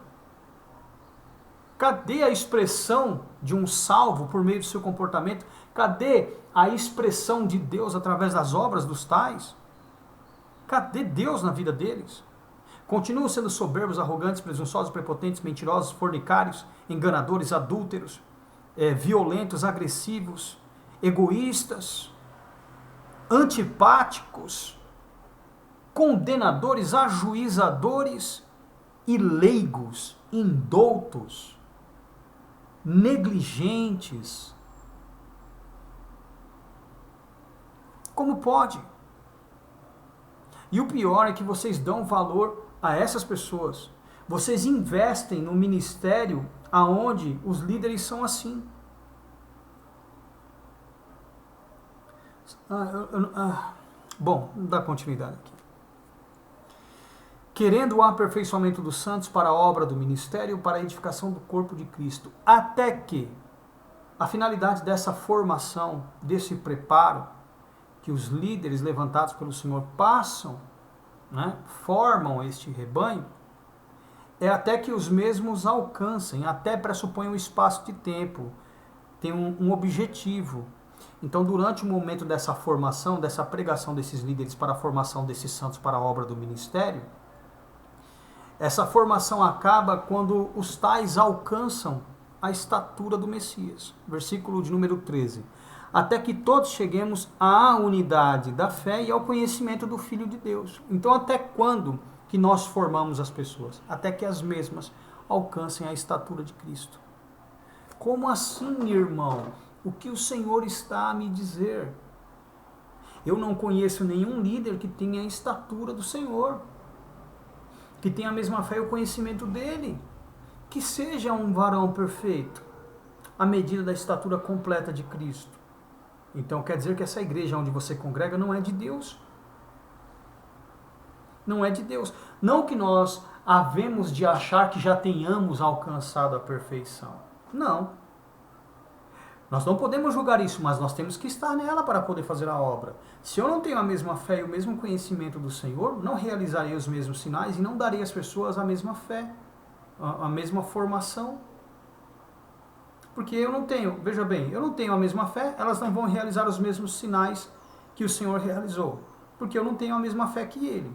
Cadê a expressão de um salvo por meio do seu comportamento? Cadê a expressão de Deus através das obras dos tais? Cadê Deus na vida deles? Continuam sendo soberbos, arrogantes, presunçosos, prepotentes, mentirosos, fornicários, enganadores, adúlteros, violentos, agressivos, egoístas, antipáticos, condenadores, ajuizadores e leigos, indoutos, negligentes. Como pode? E o pior é que vocês dão valor a essas pessoas. Vocês investem no ministério aonde os líderes são assim. Bom, vamos dar continuidade aqui. Querendo o aperfeiçoamento dos santos para a obra do ministério, para a edificação do corpo de Cristo, até que a finalidade dessa formação, desse preparo, que os líderes levantados pelo Senhor passam, formam este rebanho, é até que os mesmos alcancem, até pressupõe um espaço de tempo, tem um objetivo. Então, durante o momento dessa formação, dessa pregação desses líderes para a formação desses santos para a obra do ministério, essa formação acaba quando os tais alcançam a estatura do Messias. Versículo de número 13. Até que todos cheguemos à unidade da fé e ao conhecimento do Filho de Deus. Então, até quando que nós formamos as pessoas? Até que as mesmas alcancem a estatura de Cristo. Como assim, irmão? O que o Senhor está a me dizer? Eu não conheço nenhum líder que tenha a estatura do Senhor, que tenha a mesma fé e o conhecimento dele, que seja um varão perfeito, à medida da estatura completa de Cristo. Então quer dizer que essa igreja onde você congrega não é de Deus. Não é de Deus. Não que nós havemos de achar que já tenhamos alcançado a perfeição. Não. Nós não podemos julgar isso, mas nós temos que estar nela para poder fazer a obra. Se eu não tenho a mesma fé e o mesmo conhecimento do Senhor, não realizarei os mesmos sinais e não darei às pessoas a mesma fé, a mesma formação. Porque eu não tenho, veja bem, eu não tenho a mesma fé, elas não vão realizar os mesmos sinais que o Senhor realizou. Porque eu não tenho a mesma fé que Ele.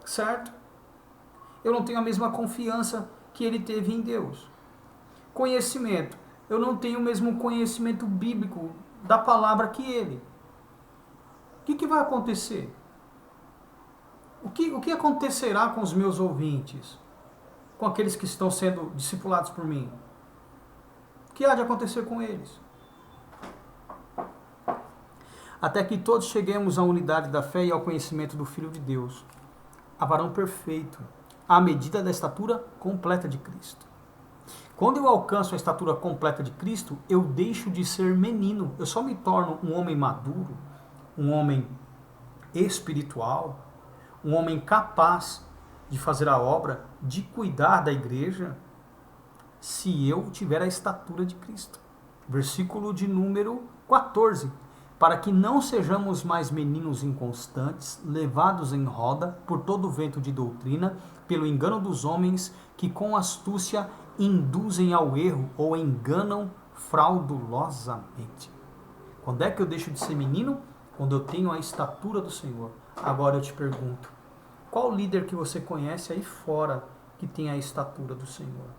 Certo? Eu não tenho a mesma confiança que Ele teve em Deus. Conhecimento. Eu não tenho o mesmo conhecimento bíblico da palavra que Ele. O que vai acontecer? O que acontecerá com os meus ouvintes? Com aqueles que estão sendo discipulados por mim? O que há de acontecer com eles? Até que todos cheguemos à unidade da fé e ao conhecimento do Filho de Deus, a varão perfeito, à medida da estatura completa de Cristo. Quando eu alcanço a estatura completa de Cristo, eu deixo de ser menino. Eu só me torno um homem maduro, um homem espiritual, um homem capaz de fazer a obra, de cuidar da igreja, se eu tiver a estatura de Cristo. Versículo de número 14. Para que não sejamos mais meninos inconstantes, levados em roda por todo o vento de doutrina, pelo engano dos homens que com astúcia induzem ao erro ou enganam fraudulosamente. Quando é que eu deixo de ser menino? Quando eu tenho a estatura do Senhor. Agora eu te pergunto, qual líder que você conhece aí fora que tem a estatura do Senhor?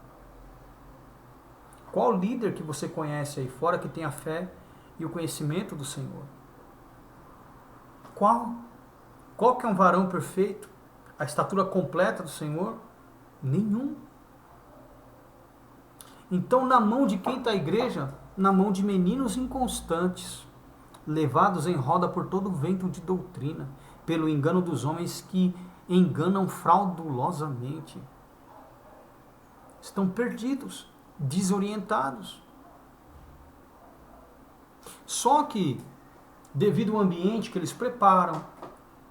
Qual líder que você conhece aí fora que tem a fé e o conhecimento do Senhor? Qual? Qual que é um varão perfeito? A estatura completa do Senhor? Nenhum. Então, na mão de quem está a igreja? Na mão de meninos inconstantes, levados em roda por todo o vento de doutrina, pelo engano dos homens que enganam fraudulosamente. Estão perdidos, desorientados. Só que, devido ao ambiente que eles preparam,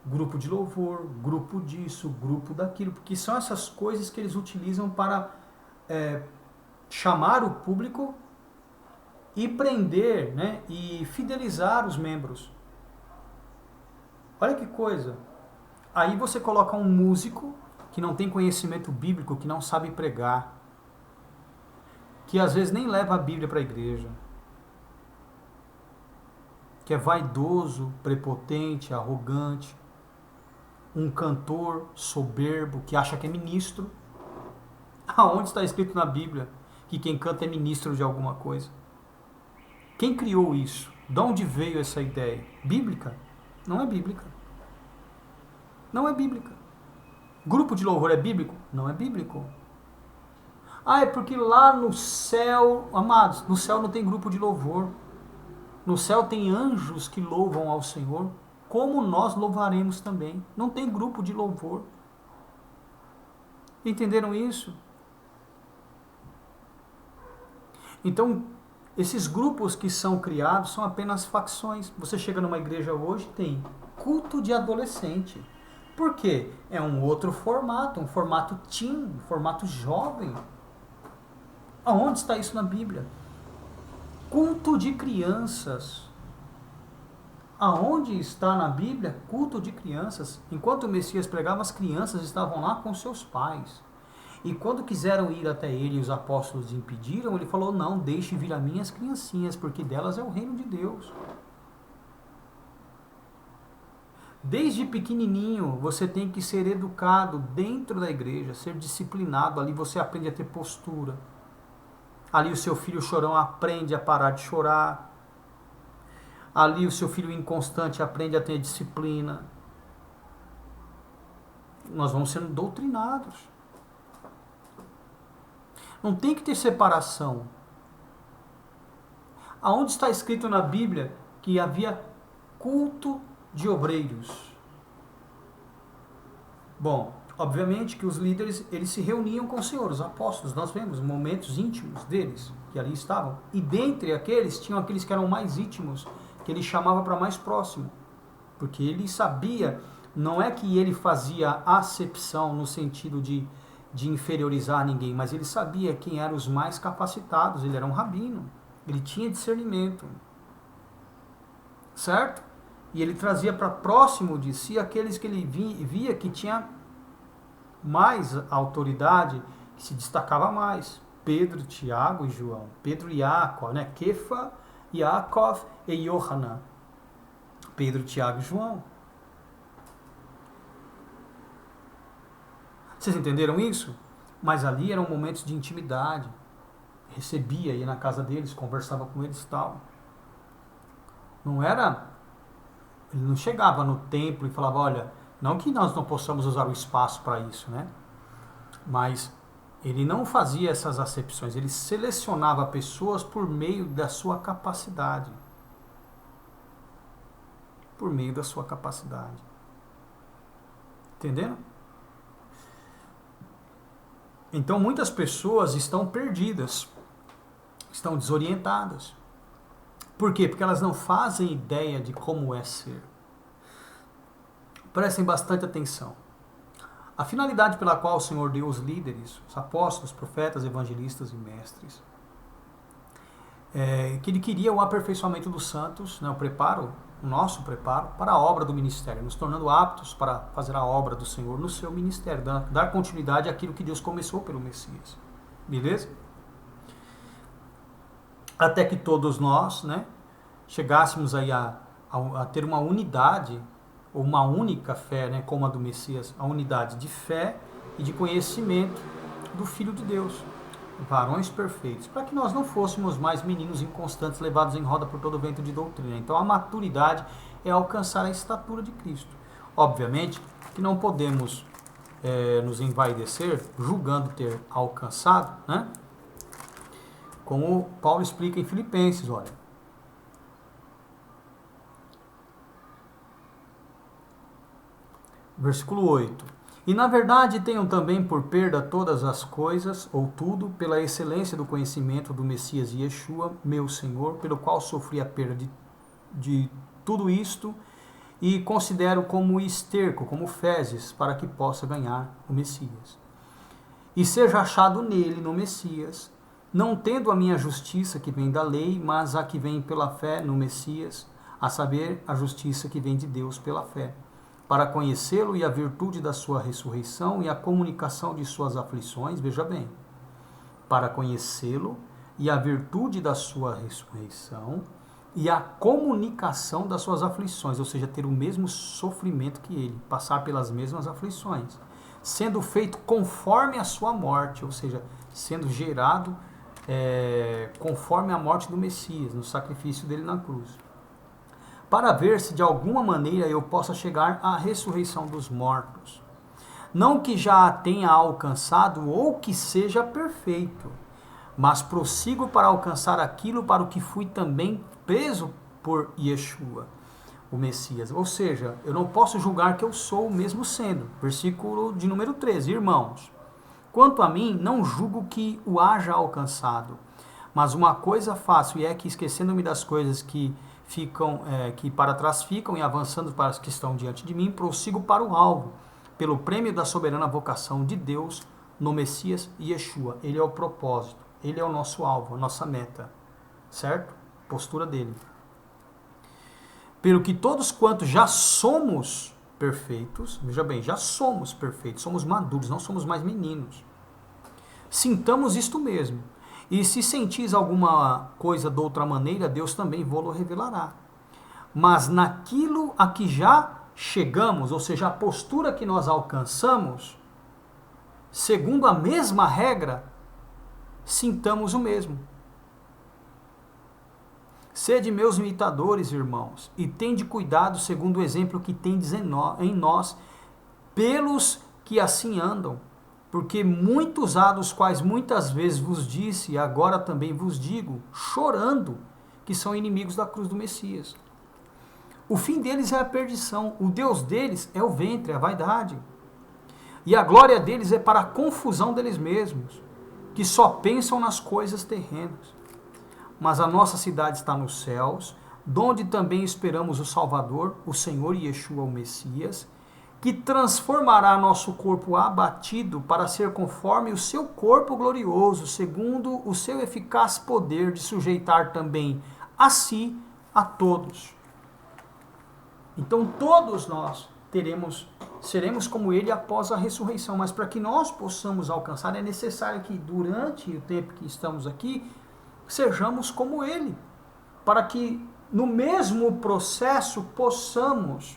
grupo de louvor, grupo disso, grupo daquilo, porque são essas coisas que eles utilizam para chamar o público e prender, né, e fidelizar os membros. Olha que coisa. Aí você coloca um músico que não tem conhecimento bíblico, que não sabe pregar, que às vezes nem leva a Bíblia para a igreja, que é vaidoso, prepotente, arrogante, um cantor soberbo que acha que é ministro. Aonde está escrito na Bíblia que quem canta é ministro de alguma coisa? Quem criou isso? De onde veio essa ideia? Bíblica? Não é bíblica. Não é bíblica. Grupo de louvor é bíblico? Não é bíblico. Ah, é porque lá no céu, amados, no céu não tem grupo de louvor. No céu tem anjos que louvam ao Senhor, como nós louvaremos também. Não tem grupo de louvor. Entenderam isso? Então, esses grupos que são criados são apenas facções. Você chega numa igreja hoje, tem culto de adolescente. Por quê? É um outro formato, um formato teen, um formato jovem. Aonde está isso na Bíblia? Culto de crianças. Aonde está na Bíblia culto de crianças? Enquanto o Messias pregava, as crianças estavam lá com seus pais. E quando quiseram ir até ele e os apóstolos impediram, ele falou, não, deixe vir a mim as criancinhas, porque delas é o reino de Deus. Desde pequenininho, você tem que ser educado dentro da igreja, ser disciplinado. Ali você aprende a ter postura. Ali o seu filho chorão aprende a parar de chorar. Ali o seu filho inconstante aprende a ter disciplina. Nós vamos sendo doutrinados. Não tem que ter separação. Aonde está escrito na Bíblia que havia culto de obreiros? Bom, obviamente que os líderes, eles se reuniam com o Senhor, os apóstolos, nós vemos momentos íntimos deles, que ali estavam. E dentre aqueles, tinham aqueles que eram mais íntimos, que ele chamava para mais próximo. Porque ele sabia, não é que ele fazia acepção no sentido de inferiorizar ninguém, mas ele sabia quem eram os mais capacitados, ele era um rabino, ele tinha discernimento. Certo? E ele trazia para próximo de si aqueles que ele via que tinha mais autoridade, que se destacava mais. Pedro, Tiago e João. Pedro e Jacó, né? Kefa, Yaakov e Yohanan. Pedro, Tiago e João. Vocês entenderam isso? Mas ali eram momentos de intimidade. Recebia, ia na casa deles, conversava com eles e tal. Não era... Ele não chegava no templo e falava, olha, não que nós não possamos usar o espaço para isso, né? Mas ele não fazia essas acepções, ele selecionava pessoas por meio da sua capacidade. Por meio da sua capacidade. Entendendo? Então muitas pessoas estão perdidas, estão desorientadas. Por quê? Porque elas não fazem ideia de como é ser. Prestem bastante atenção. A finalidade pela qual o Senhor deu os líderes, os apóstolos, profetas, evangelistas e mestres, é que Ele queria o aperfeiçoamento dos santos, né, o nosso preparo para a obra do ministério, nos tornando aptos para fazer a obra do Senhor no seu ministério, dar continuidade àquilo que Deus começou pelo Messias. Beleza? Até que todos nós, né, chegássemos aí a ter uma unidade, ou uma única fé, né, como a do Messias, a unidade de fé e de conhecimento do Filho de Deus, varões perfeitos, para que nós não fôssemos mais meninos inconstantes, levados em roda por todo o vento de doutrina. Então a maturidade é alcançar a estatura de Cristo. Obviamente que não podemos nos envaidecer julgando ter alcançado, né? Como Paulo explica em Filipenses, olha. Versículo 8. E na verdade tenham também por perda todas as coisas, ou tudo, pela excelência do conhecimento do Messias Yeshua, meu Senhor, pelo qual sofri a perda de tudo isto, e considero como esterco, como fezes, para que possa ganhar o Messias. E seja achado nele, no Messias, não tendo a minha justiça que vem da lei, mas a que vem pela fé no Messias, a saber, a justiça que vem de Deus pela fé, para conhecê-lo e a virtude da sua ressurreição e a comunicação de suas aflições, veja bem, para conhecê-lo e a virtude da sua ressurreição e a comunicação das suas aflições, ou seja, ter o mesmo sofrimento que ele, passar pelas mesmas aflições, sendo feito conforme a sua morte, ou seja, sendo gerado conforme a morte do Messias, no sacrifício dele na cruz, para ver se de alguma maneira eu possa chegar à ressurreição dos mortos. Não que já a tenha alcançado ou que seja perfeito, mas prossigo para alcançar aquilo para o que fui também preso por Yeshua, o Messias. Ou seja, eu não posso julgar que eu sou mesmo sendo. Versículo de número 13. Irmãos, quanto a mim, não julgo que o haja alcançado, mas uma coisa faço, e é que esquecendo-me das coisas que para trás ficam e avançando para as que estão diante de mim, prossigo para o alvo, pelo prêmio da soberana vocação de Deus no Messias Yeshua. Ele é o propósito, ele é o nosso alvo, a nossa meta, certo? Postura dele. Pelo que todos quantos já somos perfeitos, veja bem, já somos perfeitos, somos maduros, não somos mais meninos. Sintamos isto mesmo. E se sentis alguma coisa de outra maneira, Deus também vô-lo revelará. Mas naquilo a que já chegamos, ou seja, a postura que nós alcançamos, segundo a mesma regra, sintamos o mesmo. Sede meus imitadores, irmãos, e tende cuidado segundo o exemplo que tendes em nós, pelos que assim andam. Porque muitos há dos quais muitas vezes vos disse, e agora também vos digo, chorando, que são inimigos da cruz do Messias. O fim deles é a perdição, o Deus deles é o ventre, a vaidade. E a glória deles é para a confusão deles mesmos, que só pensam nas coisas terrenas. Mas a nossa cidade está nos céus, donde também esperamos o Salvador, o Senhor Yeshua, o Messias, que transformará nosso corpo abatido para ser conforme o seu corpo glorioso, segundo o seu eficaz poder de sujeitar também a si a todos. Então todos nós seremos como ele após a ressurreição, mas para que nós possamos alcançar é necessário que durante o tempo que estamos aqui sejamos como ele, para que no mesmo processo possamos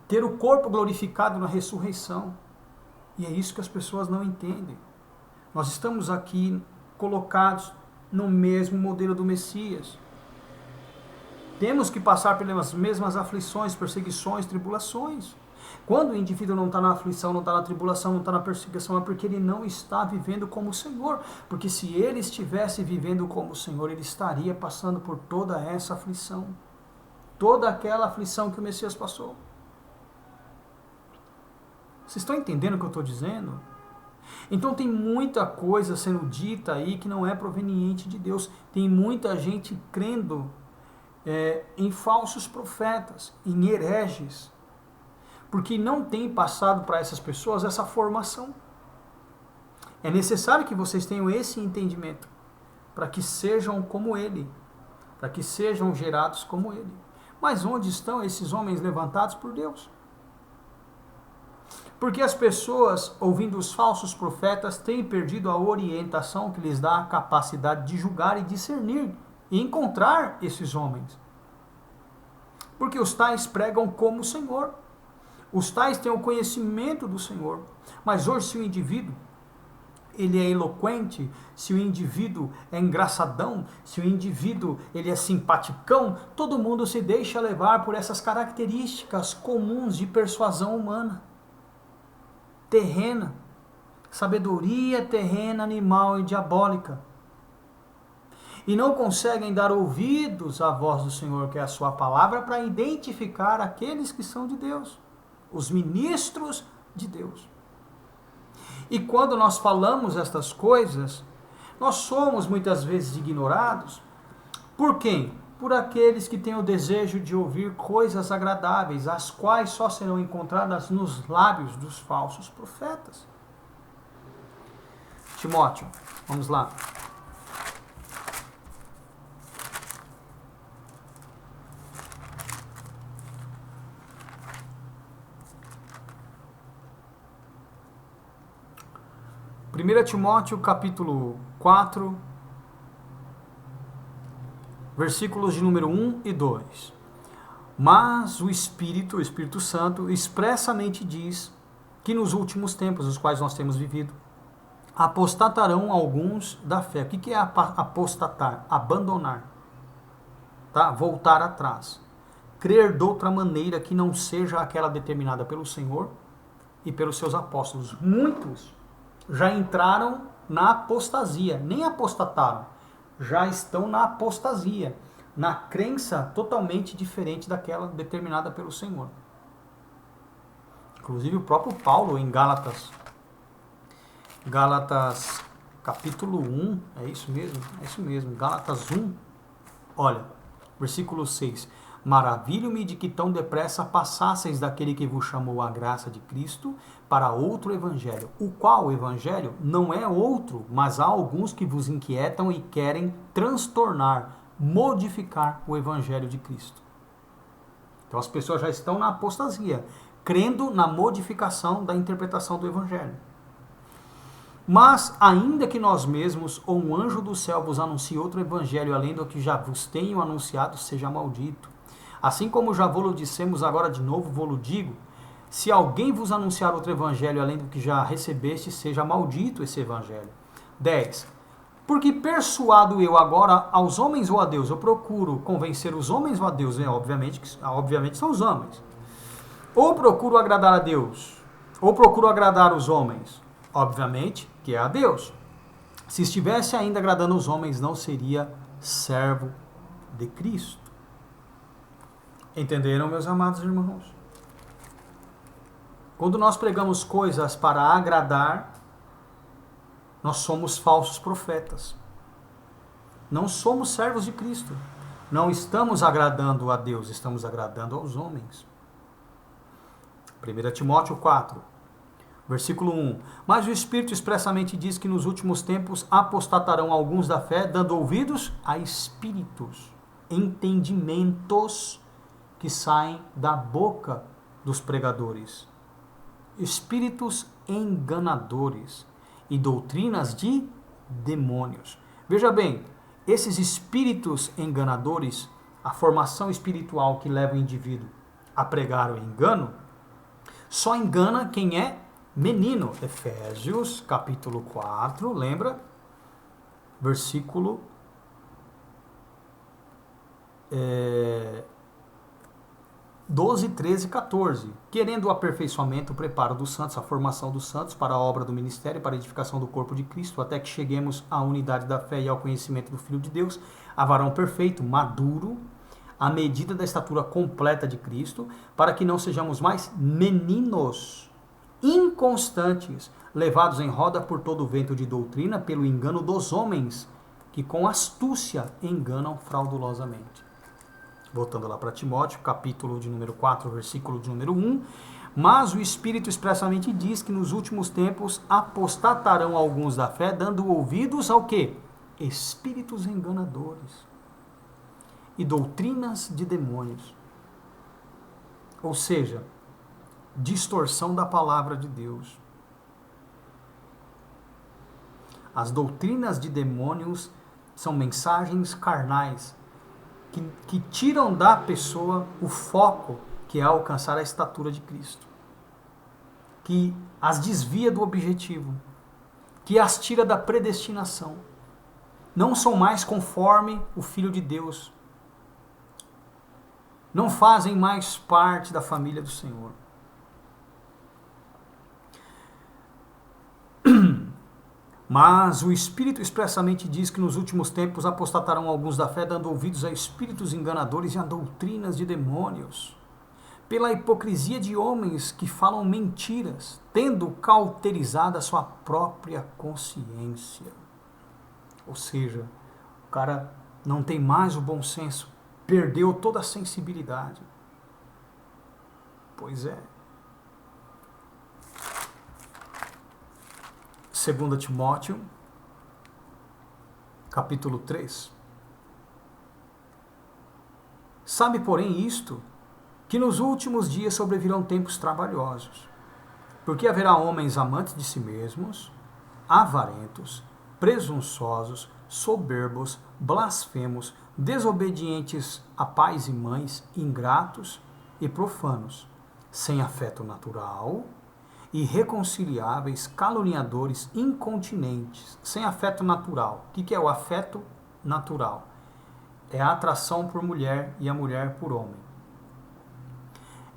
ter o corpo glorificado na ressurreição. E é isso que as pessoas não entendem. Nós estamos aqui colocados no mesmo modelo do Messias. Temos que passar pelas mesmas aflições, perseguições, tribulações. Quando o indivíduo não está na aflição, não está na tribulação, não está na perseguição, é porque ele não está vivendo como o Senhor. Porque se ele estivesse vivendo como o Senhor, ele estaria passando por toda essa aflição. Toda aquela aflição que o Messias passou. Vocês estão entendendo o que eu estou dizendo? Então tem muita coisa sendo dita aí que não é proveniente de Deus. Tem muita gente crendo em falsos profetas, em hereges, porque não tem passado para essas pessoas essa formação. É necessário que vocês tenham esse entendimento, para que sejam como ele, para que sejam gerados como ele. Mas onde estão esses homens levantados por Deus? Porque as pessoas, ouvindo os falsos profetas, têm perdido a orientação que lhes dá a capacidade de julgar e discernir e encontrar esses homens. Porque os tais pregam como o Senhor. Os tais têm o conhecimento do Senhor. Mas hoje, se o indivíduo ele é eloquente, se o indivíduo é engraçadão, se o indivíduo ele é simpaticão, todo mundo se deixa levar por essas características comuns de persuasão humana, terrena, sabedoria terrena, animal e diabólica. E não conseguem dar ouvidos à voz do Senhor, que é a sua palavra, para identificar aqueles que são de Deus, os ministros de Deus. E quando nós falamos estas coisas, nós somos muitas vezes ignorados. Por quem? Por aqueles que têm o desejo de ouvir coisas agradáveis, as quais só serão encontradas nos lábios dos falsos profetas. Timóteo, vamos lá. Primeira Timóteo, capítulo 4, versículos de número 1 e 2. Mas o Espírito Santo, expressamente diz que nos últimos tempos, os quais nós temos vivido, apostatarão alguns da fé. O que é apostatar? Abandonar. Tá? Voltar atrás. Crer de outra maneira que não seja aquela determinada pelo Senhor e pelos seus apóstolos. Muitos já entraram na apostasia, nem apostataram, já estão na apostasia, na crença totalmente diferente daquela determinada pelo Senhor. Inclusive o próprio Paulo em Gálatas capítulo 1, é isso mesmo, Gálatas 1, olha, versículo 6, maravilho-me de que tão depressa passasseis daquele que vos chamou a graça de Cristo para outro evangelho, o qual evangelho não é outro, mas há alguns que vos inquietam e querem transtornar, modificar o evangelho de Cristo. Então as pessoas já estão na apostasia, crendo na modificação da interpretação do evangelho. Mas, ainda que nós mesmos ou um anjo do céu vos anuncie outro evangelho além do que já vos tenho anunciado, seja maldito. Assim como já vos dissemos, agora de novo vos digo, se alguém vos anunciar outro evangelho além do que já recebeste, seja maldito esse evangelho. 10. Porque persuado eu agora aos homens ou a Deus? Eu procuro convencer os homens ou a Deus? Obviamente são os homens. Ou procuro agradar a Deus? Ou procuro agradar os homens? Obviamente que é a Deus. Se estivesse ainda agradando os homens, não seria servo de Cristo. Entenderam, meus amados irmãos? Quando nós pregamos coisas para agradar, nós somos falsos profetas. Não somos servos de Cristo. Não estamos agradando a Deus, estamos agradando aos homens. 1 Timóteo 4, versículo 1. Mas o Espírito expressamente diz que nos últimos tempos apostatarão alguns da fé, dando ouvidos a espíritos, entendimentos que saem da boca dos pregadores. Espíritos enganadores e doutrinas de demônios. Veja bem, esses espíritos enganadores, a formação espiritual que leva o indivíduo a pregar o engano, só engana quem é menino. Efésios, capítulo 4, lembra? Versículo 12, 13 e 14. Querendo o aperfeiçoamento, o preparo dos santos, a formação dos santos para a obra do ministério, para a edificação do corpo de Cristo, até que cheguemos à unidade da fé e ao conhecimento do Filho de Deus, a varão perfeito, maduro, à medida da estatura completa de Cristo, para que não sejamos mais meninos, inconstantes, levados em roda por todo o vento de doutrina, pelo engano dos homens, que com astúcia enganam fraudulosamente. Voltando lá para Timóteo, capítulo de número 4, versículo de número 1. Mas o Espírito expressamente diz que nos últimos tempos apostatarão alguns da fé, dando ouvidos ao quê? Espíritos enganadores e doutrinas de demônios. Ou seja, distorção da palavra de Deus. As doutrinas de demônios são mensagens carnais que tiram da pessoa o foco que é alcançar a estatura de Cristo. que as desvia do objetivo, que as tira da predestinação. Não são mais conforme o Filho de Deus. Não fazem mais parte da família do Senhor. Mas o Espírito expressamente diz que nos últimos tempos apostatarão alguns da fé, dando ouvidos a espíritos enganadores e a doutrinas de demônios, pela hipocrisia de homens que falam mentiras, tendo cauterizado a sua própria consciência. Ou seja, o cara não tem mais o bom senso, perdeu toda a sensibilidade. Pois é. 2 Timóteo, capítulo 3. Sabe, porém, isto, que nos últimos dias sobrevirão tempos trabalhosos, porque haverá homens amantes de si mesmos, avarentos, presunçosos, soberbos, blasfemos, desobedientes a pais e mães, ingratos e profanos, sem afeto natural, irreconciliáveis, caluniadores, incontinentes, sem afeto natural. O que é o afeto natural? É a atração por mulher e a mulher por homem.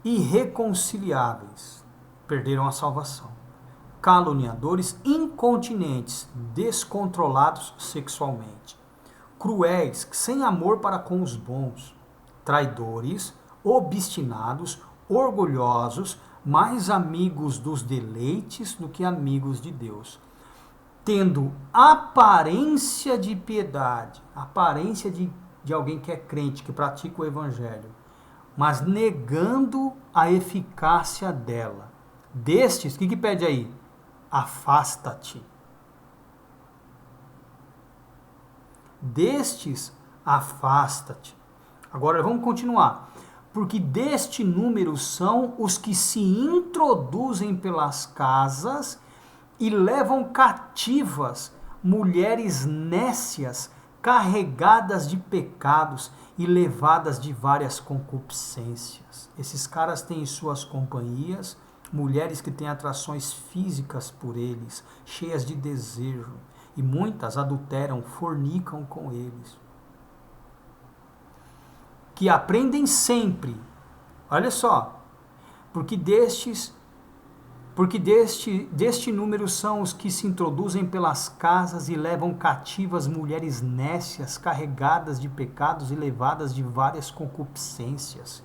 Irreconciliáveis, perderam a salvação. Caluniadores, incontinentes, descontrolados sexualmente. Cruéis, sem amor para com os bons. Traidores, obstinados, orgulhosos, mais amigos dos deleites do que amigos de Deus, tendo aparência de piedade, aparência de alguém que é crente, que pratica o evangelho, mas negando a eficácia dela. Destes, o que pede aí? Afasta-te. Destes, afasta-te. Agora vamos continuar. Porque deste número são os que se introduzem pelas casas e levam cativas mulheres nécias, carregadas de pecados e levadas de várias concupiscências. Esses caras têm em suas companhias mulheres que têm atrações físicas por eles, cheias de desejo, e muitas adulteram, fornicam com eles. Que aprendem sempre, olha só, porque deste número são os que se introduzem pelas casas e levam cativas mulheres nécias, carregadas de pecados e levadas de várias concupiscências,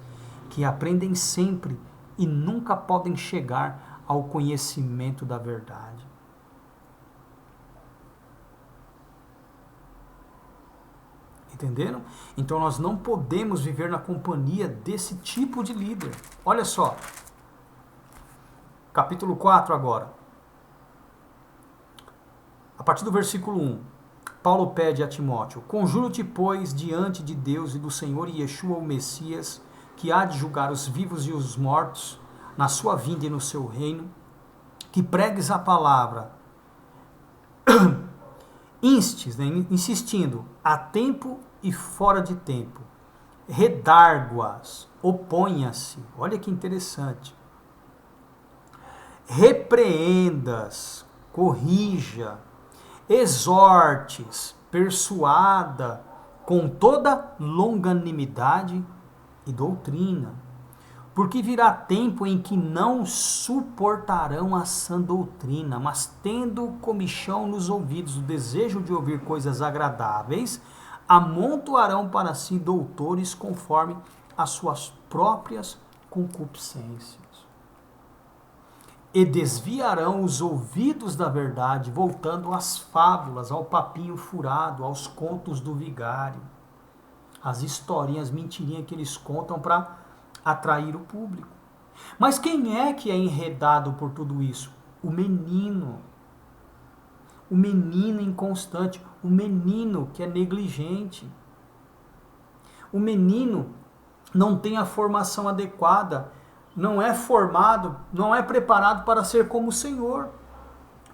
que aprendem sempre e nunca podem chegar ao conhecimento da verdade. Entenderam? Então nós não podemos viver na companhia desse tipo de líder. Olha só. Capítulo 4 agora. A partir do versículo 1. Paulo pede a Timóteo: Conjuro-te, pois, diante de Deus e do Senhor Yeshua, o Messias, que há de julgar os vivos e os mortos na sua vinda e no seu reino, que pregues a palavra, instes, né, insistindo, a tempo e fora de tempo, redarguas, oponha-se, olha que interessante, repreendas, corrija, exortes, persuada, com toda longanimidade e doutrina, porque virá tempo em que não suportarão a sã doutrina, mas tendo comichão nos ouvidos, o desejo de ouvir coisas agradáveis, amontoarão para si doutores conforme as suas próprias concupiscências. E desviarão os ouvidos da verdade, voltando às fábulas, ao papinho furado, aos contos do vigário, as historinhas, mentirinhas que eles contam para atrair o público. Mas quem é que é enredado por tudo isso? O menino. O menino inconstante, o menino que é negligente. O menino não tem a formação adequada, não é formado, não é preparado para ser como o Senhor.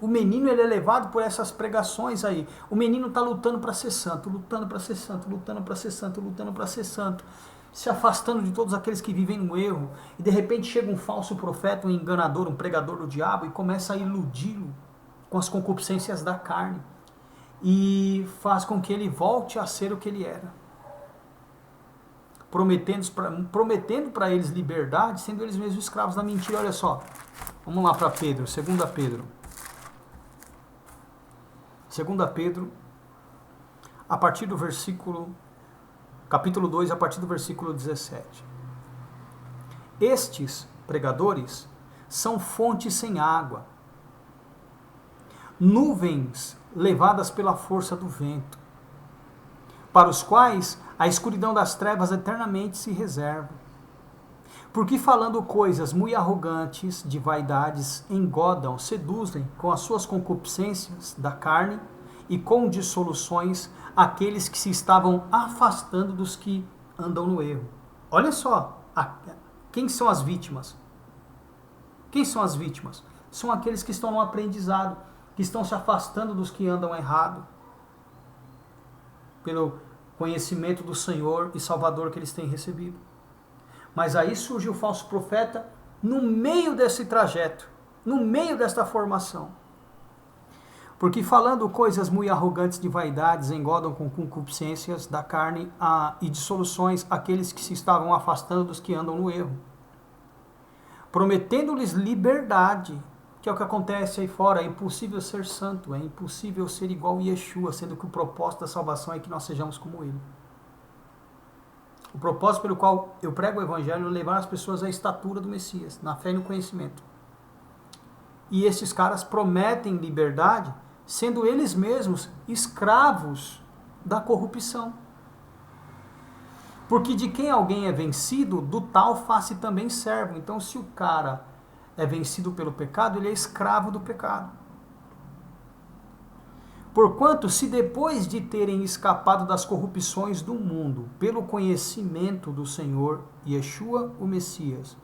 O menino, ele é levado por essas pregações aí. O menino está lutando para ser santo, lutando para ser santo, lutando para ser santo, lutando para ser santo. se afastando de todos aqueles que vivem no erro, e de repente chega um falso profeta, um enganador, um pregador do diabo, e começa a iludi-lo com as concupiscências da carne, e faz com que ele volte a ser o que ele era, prometendo para eles liberdade, sendo eles mesmos escravos da mentira. Olha só, vamos lá para Pedro, 2 Pedro. 2 Pedro, a partir do versículo, capítulo 2, a partir do versículo 17. Estes pregadores são fontes sem água, nuvens levadas pela força do vento, para os quais a escuridão das trevas eternamente se reserva. Porque falando coisas muito arrogantes, de vaidades, engodam, seduzem com as suas concupiscências da carne e com dissoluções aqueles que se estavam afastando dos que andam no erro. Olha só, quem são as vítimas? Quem são as vítimas? São aqueles que estão no aprendizado, que estão se afastando dos que andam errado, pelo conhecimento do Senhor e Salvador que eles têm recebido. Mas aí surge o falso profeta no meio desse trajeto, no meio desta formação. Porque falando coisas muito arrogantes, de vaidades, engodam com concupiscências da carne e dissoluções aqueles que se estavam afastando dos que andam no erro, prometendo-lhes liberdade, que é o que acontece aí fora. É impossível ser santo, é impossível ser igual a Yeshua, sendo que o propósito da salvação é que nós sejamos como ele. O propósito pelo qual eu prego o evangelho é levar as pessoas à estatura do Messias, na fé e no conhecimento. E esses caras prometem liberdade, sendo eles mesmos escravos da corrupção. Porque de quem alguém é vencido, do tal faz-se também servo. Então, se o cara é vencido pelo pecado, ele é escravo do pecado. Porquanto, se depois de terem escapado das corrupções do mundo, pelo conhecimento do Senhor Yeshua o Messias,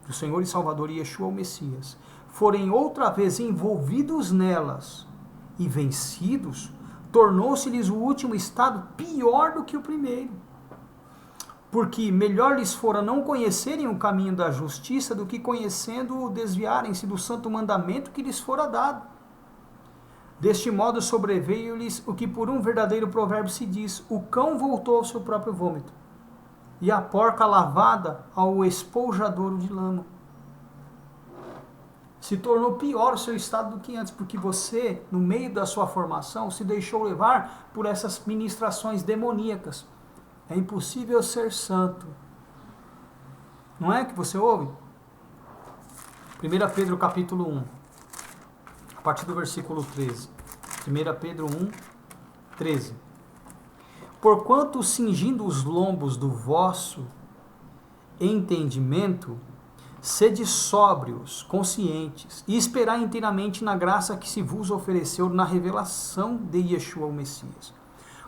do Senhor e Salvador Yeshua o Messias, forem outra vez envolvidos nelas e vencidos, tornou-se-lhes o último estado pior do que o primeiro. Porque melhor lhes fora não conhecerem o caminho da justiça do que conhecendo-o desviarem-se do santo mandamento que lhes fora dado. Deste modo sobreveio-lhes o que por um verdadeiro provérbio se diz: o cão voltou ao seu próprio vômito, e a porca lavada ao esponjadouro de lama. Se tornou pior o seu estado do que antes, porque você, no meio da sua formação, se deixou levar por essas ministrações demoníacas. É impossível ser santo. Não é que você ouve? 1 Pedro capítulo 1, a partir do versículo 13. 1 Pedro 1, 13. Porquanto, cingindo os lombos do vosso entendimento, sede sóbrios, conscientes, e esperai inteiramente na graça que se vos ofereceu na revelação de Yeshua o Messias.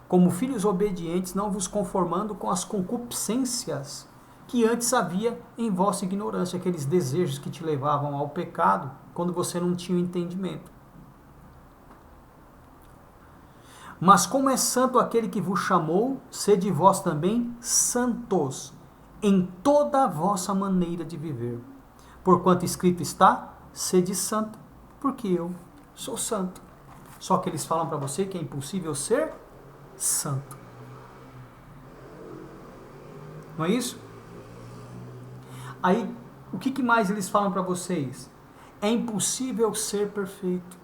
Como filhos obedientes, não vos conformando com as concupiscências que antes havia em vossa ignorância, aqueles desejos que te levavam ao pecado, quando você não tinha o entendimento. Mas como é santo aquele que vos chamou, sede vós também santos em toda a vossa maneira de viver. Porquanto escrito está, sede santo, porque eu sou santo. Só que eles falam para você que é impossível ser santo. Não é isso? Aí, o que mais eles falam para vocês? É impossível ser perfeito.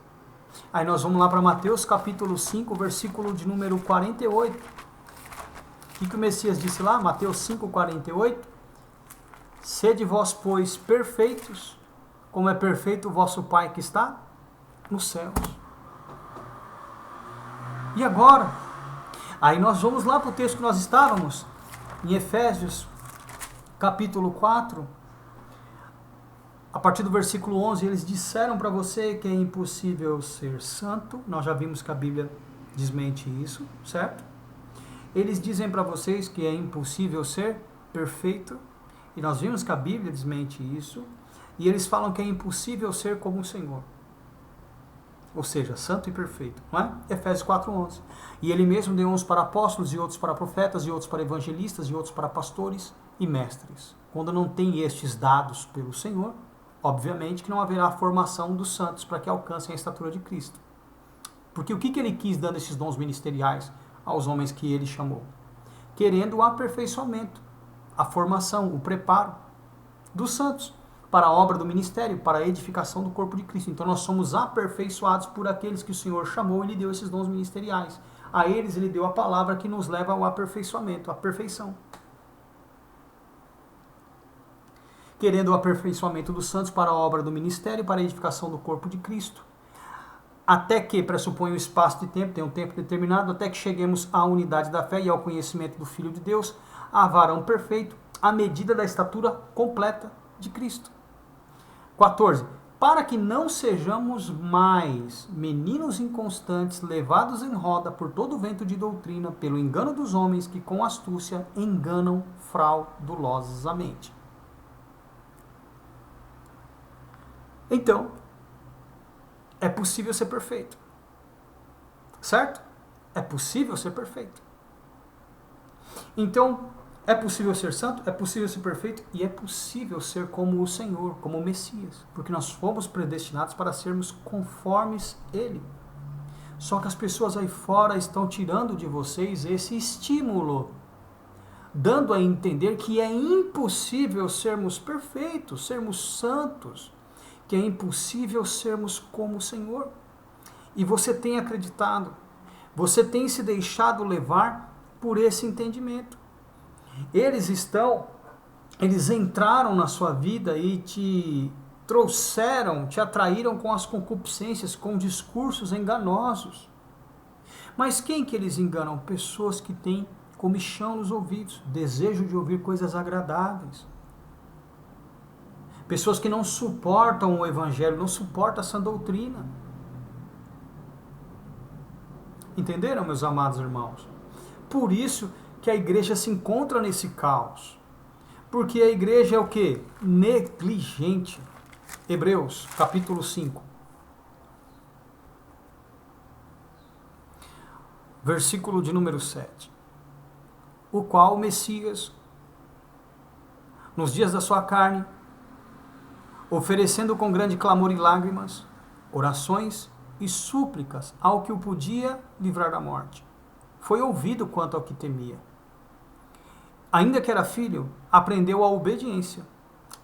Aí nós vamos lá para Mateus capítulo 5, versículo de número 48. O que o Messias disse lá? Mateus 5, 48. Sede vós, pois, perfeitos, como é perfeito o vosso Pai que está nos céus. E agora? Aí nós vamos lá para o texto que nós estávamos, em Efésios capítulo 4, a partir do versículo 11, eles disseram para você que é impossível ser santo. Nós já vimos que a Bíblia desmente isso, certo? Eles dizem para vocês que é impossível ser perfeito, e nós vimos que a Bíblia desmente isso, e eles falam que é impossível ser como o Senhor, ou seja, santo e perfeito, não é? Efésios 4:11. E ele mesmo deu uns para apóstolos, e outros para profetas, e outros para evangelistas, e outros para pastores e mestres. Quando não tem estes dados pelo Senhor, obviamente que não haverá formação dos santos para que alcancem a estatura de Cristo. Porque o que ele quis dando esses dons ministeriais aos homens que ele chamou? Querendo o aperfeiçoamento, a formação, o preparo dos santos para a obra do ministério, para a edificação do corpo de Cristo. Então nós somos aperfeiçoados por aqueles que o Senhor chamou e lhe deu esses dons ministeriais. A eles ele deu a palavra que nos leva ao aperfeiçoamento, à perfeição. Querendo o aperfeiçoamento dos santos para a obra do ministério, para a edificação do corpo de Cristo. Até que, pressupõe um espaço de tempo, tem um tempo determinado, até que cheguemos à unidade da fé e ao conhecimento do Filho de Deus, a varão perfeito, à medida da estatura completa de Cristo. 14. Para que não sejamos mais meninos inconstantes, levados em roda por todo vento de doutrina, pelo engano dos homens que com astúcia enganam fraudulosamente. Então, é possível ser perfeito. Certo? É possível ser perfeito. Então, é possível ser santo, é possível ser perfeito e é possível ser como o Senhor, como o Messias. Porque nós fomos predestinados para sermos conformes Ele. Só que as pessoas aí fora estão tirando de vocês esse estímulo, dando a entender que é impossível sermos perfeitos, sermos santos, que é impossível sermos como o Senhor. E você tem acreditado, você tem se deixado levar por esse entendimento. Eles entraram na sua vida e te trouxeram, te atraíram com as concupiscências, com discursos enganosos. Mas quem que eles enganam? Pessoas que têm comichão nos ouvidos, desejo de ouvir coisas agradáveis. Pessoas que não suportam o Evangelho, não suportam a sã doutrina. Entenderam, meus amados irmãos? Por isso que a igreja se encontra nesse caos. Porque a igreja é o quê? Negligente. Hebreus, capítulo 5. Versículo de número 7. O qual o Messias, nos dias da sua carne, oferecendo com grande clamor e lágrimas, orações e súplicas ao que o podia livrar da morte, foi ouvido quanto ao que temia. Ainda que era filho, aprendeu a obediência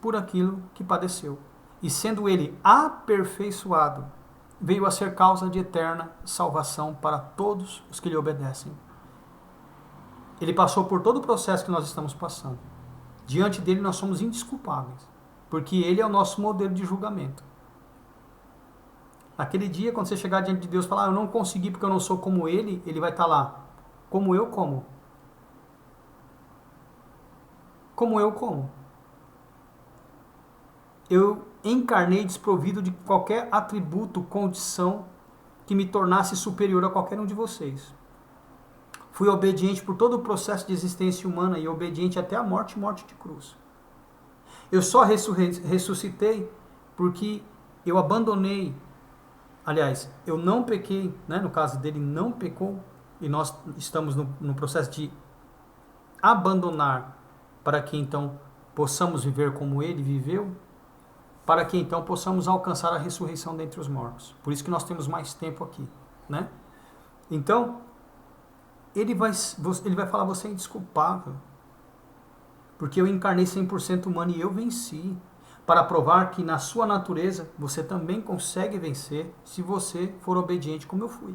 por aquilo que padeceu. E sendo ele aperfeiçoado, veio a ser causa de eterna salvação para todos os que lhe obedecem. Ele passou por todo o processo que nós estamos passando. Diante dele nós somos indesculpáveis, porque ele é o nosso modelo de julgamento. Naquele dia, quando você chegar diante de Deus e falar, eu não consegui porque eu não sou como ele, ele vai estar lá. Como eu como? Como eu como? Eu encarnei desprovido de qualquer atributo, condição que me tornasse superior a qualquer um de vocês. Fui obediente por todo o processo de existência humana e obediente até a morte de cruz. Eu só ressuscitei porque eu abandonei, aliás, eu não pequei, né? No caso dele não pecou, e nós estamos no processo de abandonar para que então possamos viver como ele viveu, para que então possamos alcançar a ressurreição dentre os mortos. Por isso que nós temos mais tempo aqui, né? Então, ele vai falar, você é indesculpável, porque eu encarnei 100% humano e eu venci, para provar que na sua natureza você também consegue vencer se você for obediente como eu fui.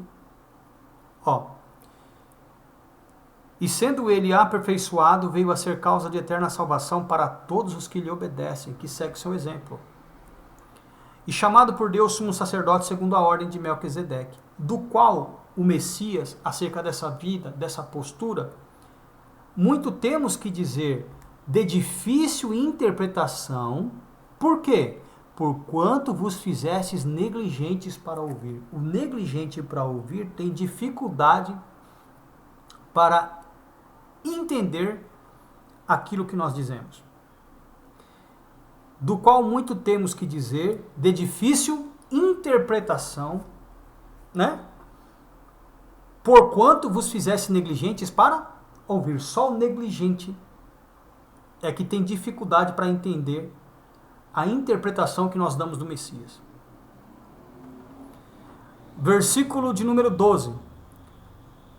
E sendo ele aperfeiçoado, veio a ser causa de eterna salvação para todos os que lhe obedecem, que seguem seu exemplo. E chamado por Deus sumo sacerdote segundo a ordem de Melquisedeque, do qual o Messias, acerca dessa vida, dessa postura, muito temos que dizer, de difícil interpretação. Por quê? Porquanto vos fizestes negligentes para ouvir. O negligente para ouvir tem dificuldade para entender aquilo que nós dizemos. Do qual muito temos que dizer, de difícil interpretação, né? Porquanto vos fizesse negligentes para ouvir. Só o negligente é que tem dificuldade para entender a interpretação que nós damos do Messias. Versículo de número 12.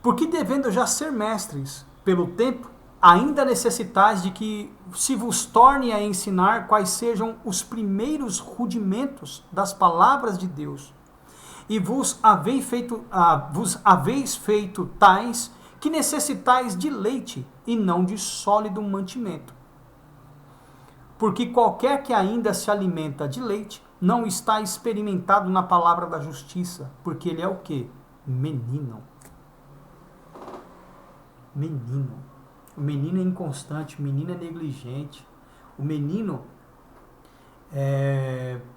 Porque devendo já ser mestres pelo tempo, ainda necessitais de que se vos torne a ensinar quais sejam os primeiros rudimentos das palavras de Deus, e vos haveis feito tais que necessitais de leite e não de sólido mantimento. Porque qualquer que ainda se alimenta de leite não está experimentado na palavra da justiça, porque ele é o quê? Menino. Menino. O menino é inconstante, o menino é negligente, o menino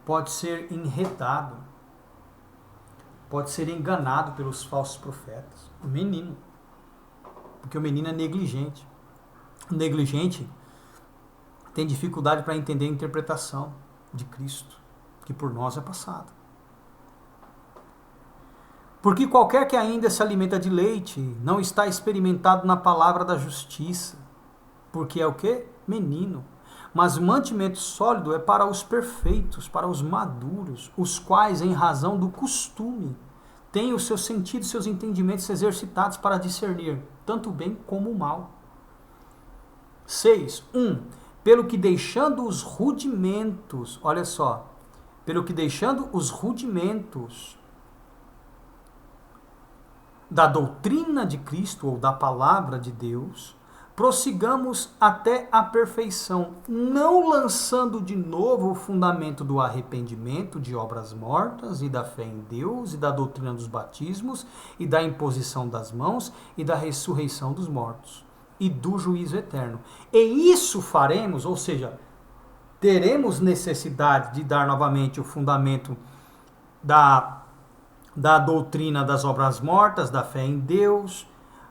pode ser enredado, pode ser enganado pelos falsos profetas. O menino. Porque o menino é negligente. O negligente tem dificuldade para entender a interpretação de Cristo, que por nós é passado. Porque qualquer que ainda se alimenta de leite não está experimentado na palavra da justiça, porque é o quê? Menino. Mas o mantimento sólido é para os perfeitos, para os maduros, os quais, em razão do costume, têm os seus sentidos, seus entendimentos exercitados para discernir tanto o bem como o mal. 6. Pelo que deixando os rudimentos, olha só, pelo que deixando os rudimentos da doutrina de Cristo ou da palavra de Deus, prossigamos até a perfeição, não lançando de novo o fundamento do arrependimento de obras mortas e da fé em Deus e da doutrina dos batismos e da imposição das mãos e da ressurreição dos mortos e do juízo eterno. E isso faremos, ou seja, teremos necessidade de dar novamente o fundamento da doutrina das obras mortas, da fé em Deus,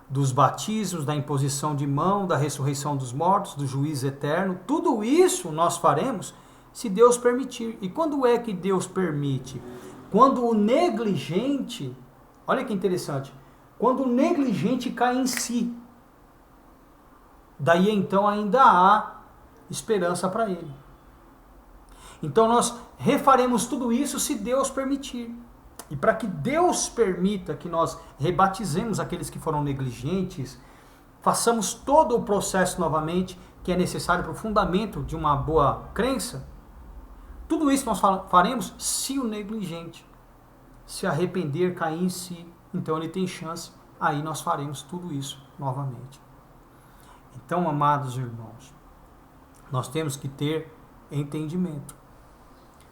dos batismos, da imposição de mão, da ressurreição dos mortos, do juízo eterno. Tudo isso nós faremos se Deus permitir. E quando é que Deus permite? Quando o negligente, olha que interessante, quando o negligente cai em si. Daí então ainda há esperança para ele. Então nós refaremos tudo isso se Deus permitir. E para que Deus permita que nós rebatizemos aqueles que foram negligentes, façamos todo o processo novamente que é necessário para o fundamento de uma boa crença, tudo isso nós faremos se o negligente se arrepender, cair em si, então ele tem chance, aí nós faremos tudo isso novamente. Então, amados irmãos, nós temos que ter entendimento.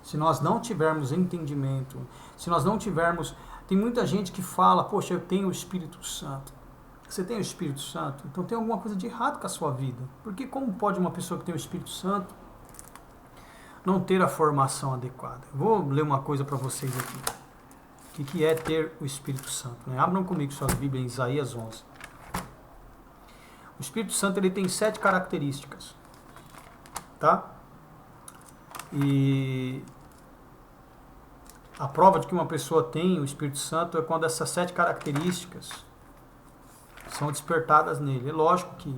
Se nós não tivermos entendimento, se nós não tivermos... Tem muita gente que fala, poxa, eu tenho o Espírito Santo. Você tem o Espírito Santo? Então tem alguma coisa de errado com a sua vida. Porque como pode uma pessoa que tem o Espírito Santo não ter a formação adequada? Vou ler uma coisa para vocês aqui. O que é ter o Espírito Santo? Né? Abram comigo suas Bíblias em Isaías 11. O Espírito Santo ele tem 7 características. Tá? E a prova de que uma pessoa tem o Espírito Santo é quando essas 7 características são despertadas nele. É lógico que,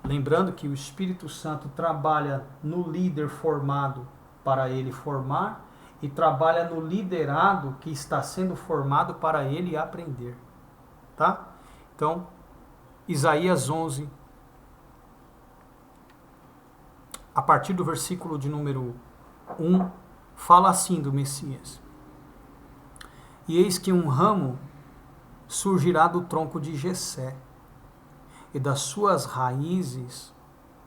lembrando que o Espírito Santo trabalha no líder formado para ele formar e trabalha no liderado que está sendo formado para ele aprender. Tá? Então, Isaías 11, a partir do versículo de número 1, fala assim do Messias. E eis que um ramo surgirá do tronco de Jessé, e das suas raízes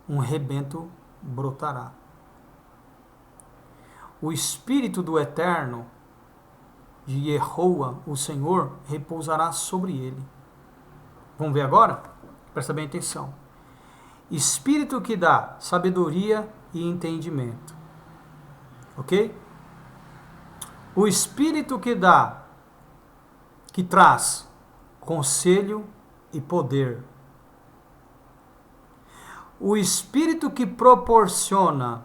um rebento brotará. O Espírito do Eterno, de Jeová, o Senhor, repousará sobre ele. Vamos ver agora? Presta bem atenção. Espírito que dá sabedoria e entendimento. Ok? O Espírito que traz conselho e poder. O Espírito que proporciona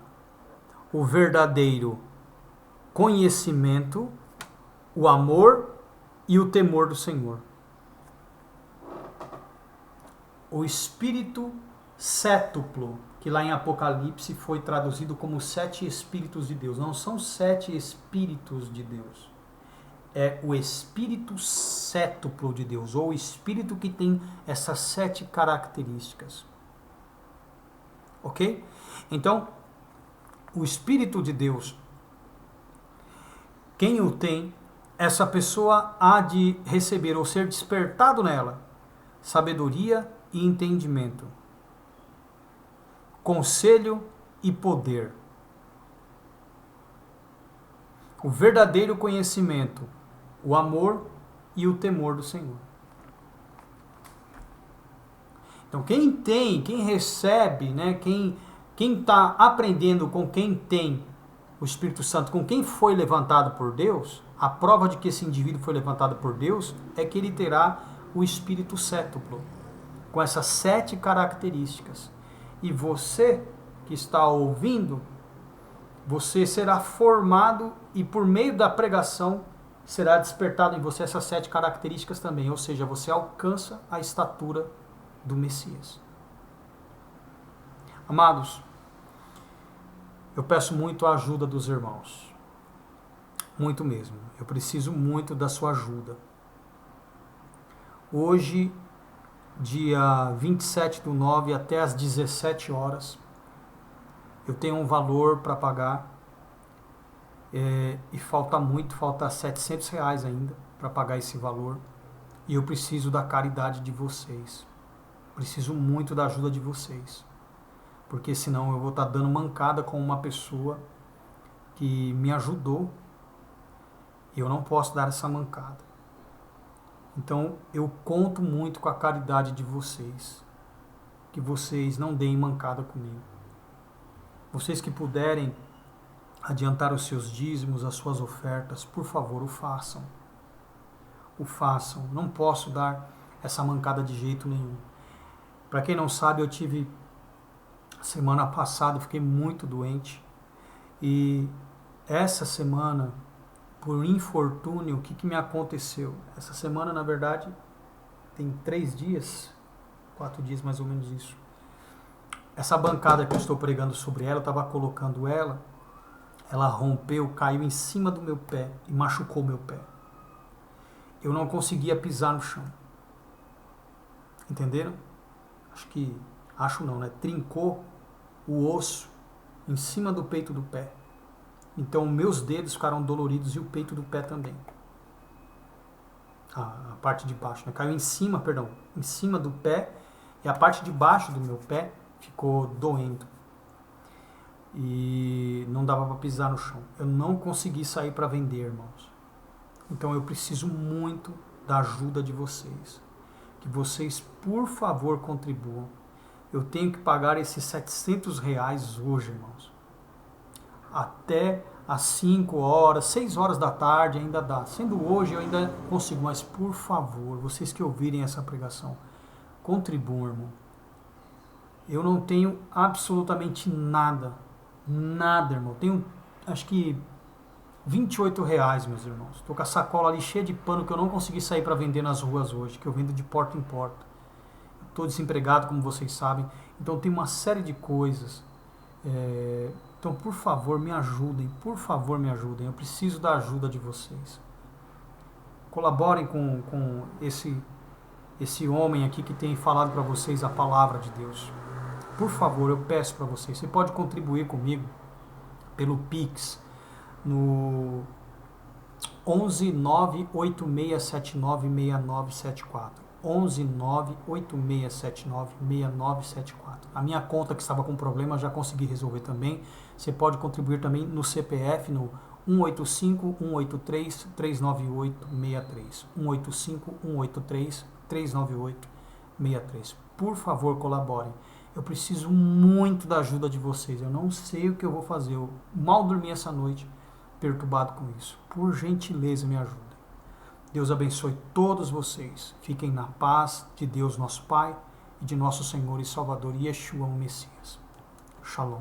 o verdadeiro conhecimento, o amor e o temor do Senhor. O Espírito sétuplo, que lá em Apocalipse foi traduzido como 7 Espíritos de Deus. Não são 7 Espíritos de Deus. É o Espírito sétuplo de Deus, ou o Espírito que tem essas 7 características. Ok? Então, o Espírito de Deus, quem o tem, essa pessoa há de receber ou ser despertado nela sabedoria e entendimento, conselho e poder, o verdadeiro conhecimento, o amor e o temor do Senhor. Então quem recebe, né, quem está aprendendo com quem tem o Espírito Santo, com quem foi levantado por Deus, a prova de que esse indivíduo foi levantado por Deus é que ele terá o Espírito sétuplo, com essas 7 características. E você que está ouvindo, você será formado e por meio da pregação será despertado em você essas 7 características também, ou seja, você alcança a estatura do Messias. Amados, eu peço muito a ajuda dos irmãos. Muito mesmo. Eu preciso muito da sua ajuda. Hoje, dia 27/9 até às 17 horas, eu tenho um valor para pagar e falta R$700 ainda para pagar esse valor. E eu preciso da caridade de vocês. Preciso muito da ajuda de vocês. Porque senão eu vou estar dando mancada com uma pessoa que me ajudou e eu não posso dar essa mancada. Então eu conto muito com a caridade de vocês, que vocês não deem mancada comigo. Vocês que puderem adiantar os seus dízimos, as suas ofertas, por favor, o façam. O façam. Não posso dar essa mancada de jeito nenhum. Para quem não sabe, eu tive semana passada, fiquei muito doente. E essa semana, por infortúnio, o que me aconteceu? Essa semana, na verdade, tem 3 dias, 4 dias mais ou menos isso. Essa bancada que eu estou pregando sobre ela, eu estava colocando ela rompeu, caiu em cima do meu pé e machucou meu pé. Eu não conseguia pisar no chão. Entenderam? Acho não, né? Trincou o osso em cima do peito do pé. Então meus dedos ficaram doloridos e o peito do pé também. A parte de baixo, né? Caiu em cima do pé e a parte de baixo do meu pé ficou doendo. E não dava para pisar no chão. Eu não consegui sair para vender, irmãos. Então eu preciso muito da ajuda de vocês. Que vocês, por favor, contribuam. Eu tenho que pagar esses R$700 hoje, irmãos. Até às 5 horas, 6 horas da tarde ainda dá. Sendo hoje eu ainda consigo, mas por favor, vocês que ouvirem essa pregação, contribuam, irmão. Eu não tenho absolutamente nada, irmão. Tenho, acho que R$28, meus irmãos. Estou com a sacola ali cheia de pano que eu não consegui sair para vender nas ruas hoje, que eu vendo de porta em porta. Estou desempregado, como vocês sabem. Então tem uma série de coisas. Então, por favor, me ajudem. Por favor, me ajudem. Eu preciso da ajuda de vocês. Colaborem com esse homem aqui que tem falado para vocês a palavra de Deus. Por favor, eu peço para vocês. Você pode contribuir comigo pelo Pix no 11 98679 6974. 11 98679 6974. A minha conta que estava com problema já consegui resolver também. Você pode contribuir também no CPF no 185-183-398-63. 185-183-398-63. Por favor, colaborem. Eu preciso muito da ajuda de vocês. Eu não sei o que eu vou fazer. Eu mal dormi essa noite, perturbado com isso. Por gentileza, me ajuda. Deus abençoe todos vocês. Fiquem na paz de Deus, nosso Pai, e de nosso Senhor e Salvador, Yeshua, o Messias. Shalom.